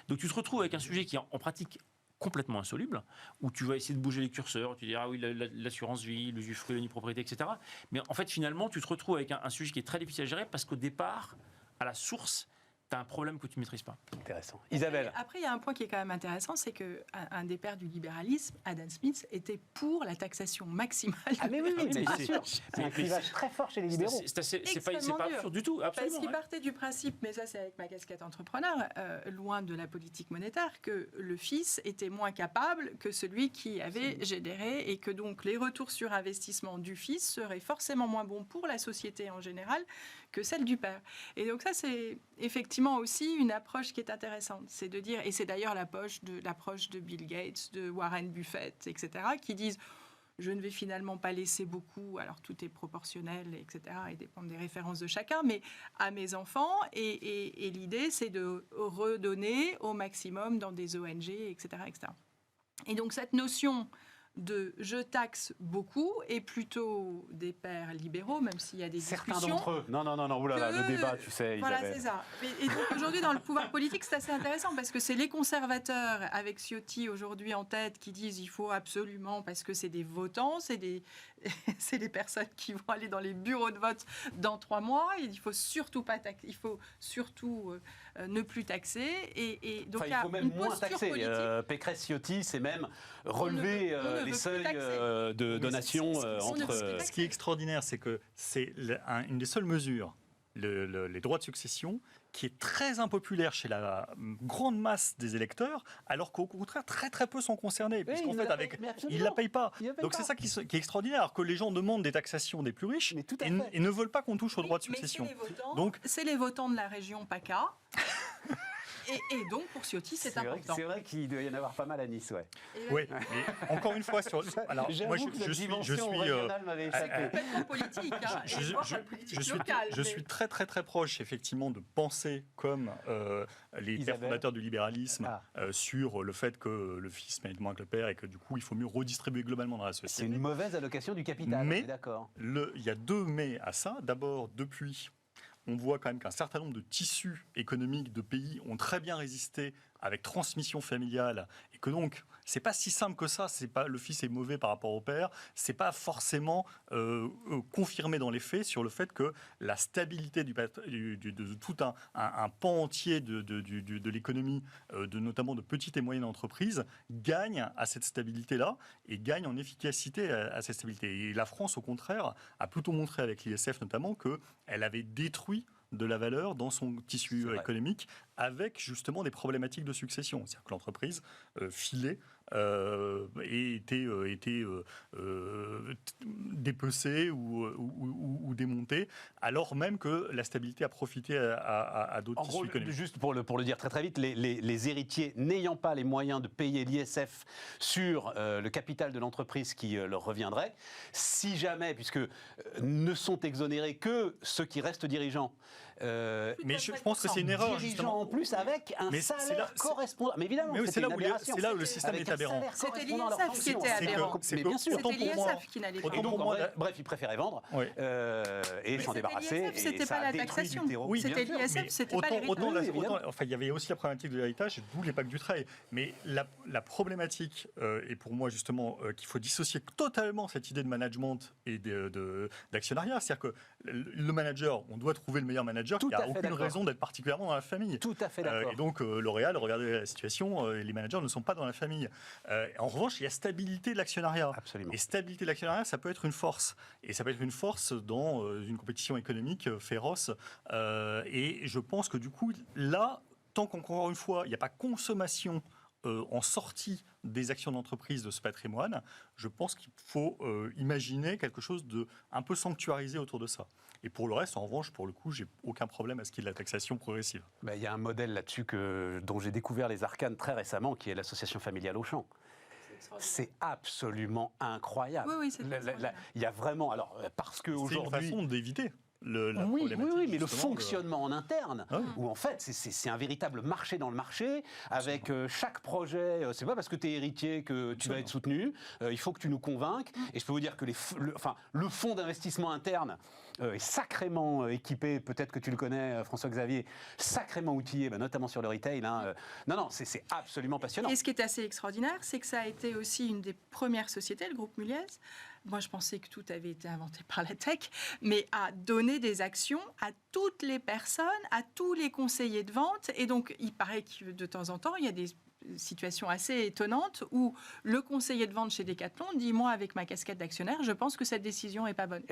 Donc tu te retrouves avec un sujet qui est en pratique complètement insoluble, où tu vas essayer de bouger les curseurs, tu dis ah oui, l'assurance vie, l'usufruit, l'unipropriété, etc. Mais en fait, finalement, tu te retrouves avec un sujet qui est très difficile à gérer parce qu'au départ, à la source, tu as un problème que tu ne maîtrises pas. Intéressant. Isabelle. Après, il y a un point qui est quand même intéressant, c'est qu'un des pères du libéralisme, Adam Smith, était pour la taxation maximale. Ah mais oui, bien sûr. C'est un clivage très fort chez les libéraux. C'est pas absurde du tout, absolument. Parce qu'il partait du principe, mais ça c'est avec ma casquette entrepreneur, loin de la politique monétaire, que le fils était moins capable que celui qui avait généré, et que donc les retours sur investissement du fils seraient forcément moins bons pour la société en général que celle du père. Et donc ça, c'est effectivement aussi une approche qui est intéressante. C'est de dire, et c'est d'ailleurs l'approche de Bill Gates, de Warren Buffett, etc., qui disent je ne vais finalement pas laisser beaucoup, alors tout est proportionnel, etc., et dépend des références de chacun, mais à mes enfants, et l'idée, c'est de redonner au maximum dans des ONG, etc., etc. Et donc cette notion de « je taxe beaucoup » est plutôt des pères libéraux, même s'il y a des discussions. Certains d'entre eux. Non, oulala, le débat, tu sais, Voilà, Isabelle. c'est ça. Et donc aujourd'hui, dans le pouvoir politique, c'est assez intéressant, parce que c'est les conservateurs, avec Ciotti aujourd'hui en tête, qui disent il faut absolument, parce que c'est des votants, c'est des personnes qui vont aller dans les bureaux de vote dans 3 mois, il faut surtout pas taxer, il faut surtout ne plus taxer. Et donc il faut même moins taxer. Pécresse, Ciotti, c'est même relever les seuils de donation entre... Ce qui est extraordinaire, c'est que c'est une des seules mesures, les droits de succession, qui est très impopulaire chez la grande masse des électeurs, alors qu'au contraire, très très peu sont concernés, puisqu'en fait, ils ne la payent pas. Donc c'est ça qui est extraordinaire, alors que les gens demandent des taxations des plus riches et ne veulent pas qu'on touche aux droits de succession. C'est les votants de la région PACA Et donc, pour Ciotti, c'est important. C'est vrai qu'il doit y en avoir pas mal à Nice, ouais. Oui, mais encore une fois, alors, moi, je suis complètement politique. Hein, je suis très, très, très proche, effectivement, de penser comme les pères fondateurs du libéralisme sur le fait que le fils mérite moins que le père et que, du coup, il faut mieux redistribuer globalement dans la société. C'est une mauvaise allocation du capital, mais d'accord. Il y a 2 mais à ça. D'abord, depuis, on voit quand même qu'un certain nombre de tissus économiques de pays ont très bien résisté avec transmission familiale, et que donc c'est pas si simple que ça. C'est pas le fils est mauvais par rapport au père. C'est pas forcément confirmé dans les faits sur le fait que la stabilité de tout un pan entier de l'économie, notamment de petites et moyennes entreprises, gagne à cette stabilité-là et gagne en efficacité à cette stabilité. Et la France, au contraire, a plutôt montré avec l'ISF notamment qu'elle avait détruit de la valeur dans son tissu économique avec justement des problématiques de succession. C'est-à-dire que l'entreprise filait et était dépecée ou démontée, alors même que la stabilité a profité à d'autres tissus économiques. Juste pour le dire très très vite, les héritiers n'ayant pas les moyens de payer l'ISF sur le capital de l'entreprise qui leur reviendrait, si jamais, puisque ne sont exonérés que ceux qui restent dirigeants, mais je pense que c'est une erreur, justement. En plus avec un salaire correspondant. Mais évidemment, c'est là où le système est aberrant. C'était l'ISF qui était aberrant. Mais bien sûr. C'était l'ISF qui n'allait pas. Bref, ils préféraient vendre et s'en débarrasser. C'était pas la taxation. C'était l'ISF, c'était pas l'héritage. Enfin, il y avait aussi la problématique de l'héritage, d'où les pactes Dutreil. Mais la problématique est pour moi justement qu'il faut dissocier totalement cette idée de management et d'actionnariat. C'est-à-dire que le manager, on doit trouver le meilleur manager. Il n'y a aucune raison d'être particulièrement dans la famille. Tout à fait d'accord. Et donc, L'Oréal, regardez la situation, les managers ne sont pas dans la famille. En revanche, il y a stabilité de l'actionnariat. Absolument. Et stabilité de l'actionnariat, ça peut être une force. Et ça peut être une force dans une compétition économique féroce. Et je pense que du coup, là, tant qu'encore une fois, il n'y a pas consommation en sortie des actions d'entreprise de ce patrimoine, je pense qu'il faut imaginer quelque chose de un peu sanctuarisé autour de ça. Et pour le reste, en revanche, pour le coup, j'ai aucun problème à ce qu'il y ait de la taxation progressive. Il y a un modèle là-dessus dont j'ai découvert les arcanes très récemment, qui est l'association familiale Auchan. C'est absolument incroyable. Oui, c'est il y a vraiment, alors parce que aujourd'hui, c'est une façon d'éviter. Oui, mais le fonctionnement en interne, où en fait c'est un véritable marché dans le marché, avec chaque projet, c'est pas parce que tu es héritier que tu vas être soutenu, il faut que tu nous convainques, et je peux vous dire que le fonds d'investissement interne est sacrément équipé, peut-être que tu le connais François-Xavier, sacrément outillé, notamment sur le retail. Non, c'est absolument passionnant. Et ce qui est assez extraordinaire, c'est que ça a été aussi une des premières sociétés, le groupe Muliez. Moi, je pensais que tout avait été inventé par la tech, mais à donner des actions à toutes les personnes, à tous les conseillers de vente. Et donc, il paraît que de temps en temps, il y a des situation assez étonnante où le conseiller de vente chez Decathlon dit « Moi, avec ma casquette d'actionnaire, je pense que cette décision n'est pas bonne. »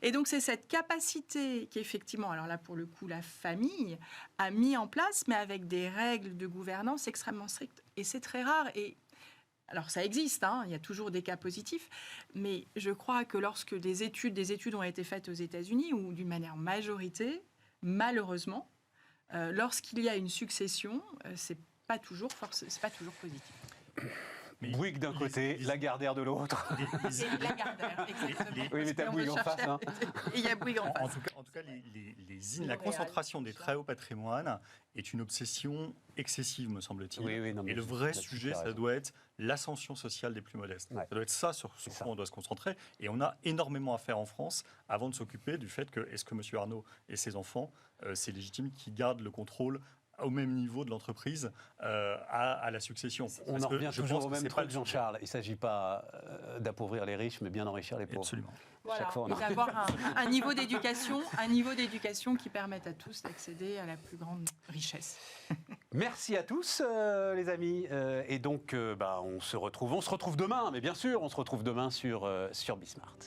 Et donc, c'est cette capacité qu'effectivement, alors là, pour le coup, la famille a mis en place, mais avec des règles de gouvernance extrêmement strictes. Et c'est très rare. Et alors, ça existe, il y a toujours des cas positifs, mais je crois que lorsque des études ont été faites aux États-Unis, ou d'une manière majorité, malheureusement, lorsqu'il y a une succession, c'est pas toujours positif. Bouygues d'un côté, Lagardère de l'autre. Et Lagardère, exactement. Oui, mais t'as Bouygues en face. Et il y a Bouygues en face. En tout cas, la concentration des très hauts patrimoines est une obsession excessive, me semble-t-il. Oui, et le vrai sujet, ça doit être l'ascension sociale des plus modestes. Ouais. Ça doit être ça sur quoi on doit se concentrer. Et on a énormément à faire en France avant de s'occuper du fait que, est-ce que M. Arnault et ses enfants, c'est légitime qu'ils gardent le contrôle au même niveau de l'entreprise à la succession. On en revient toujours au même truc, Jean-Charles. Il ne s'agit pas d'appauvrir les riches, mais bien d'enrichir les pauvres. Absolument. Voilà, et d'avoir un niveau d'éducation qui permette à tous d'accéder à la plus grande richesse. Merci à tous, les amis. Et donc, on se retrouve demain, mais bien sûr, on se retrouve demain sur Bismart.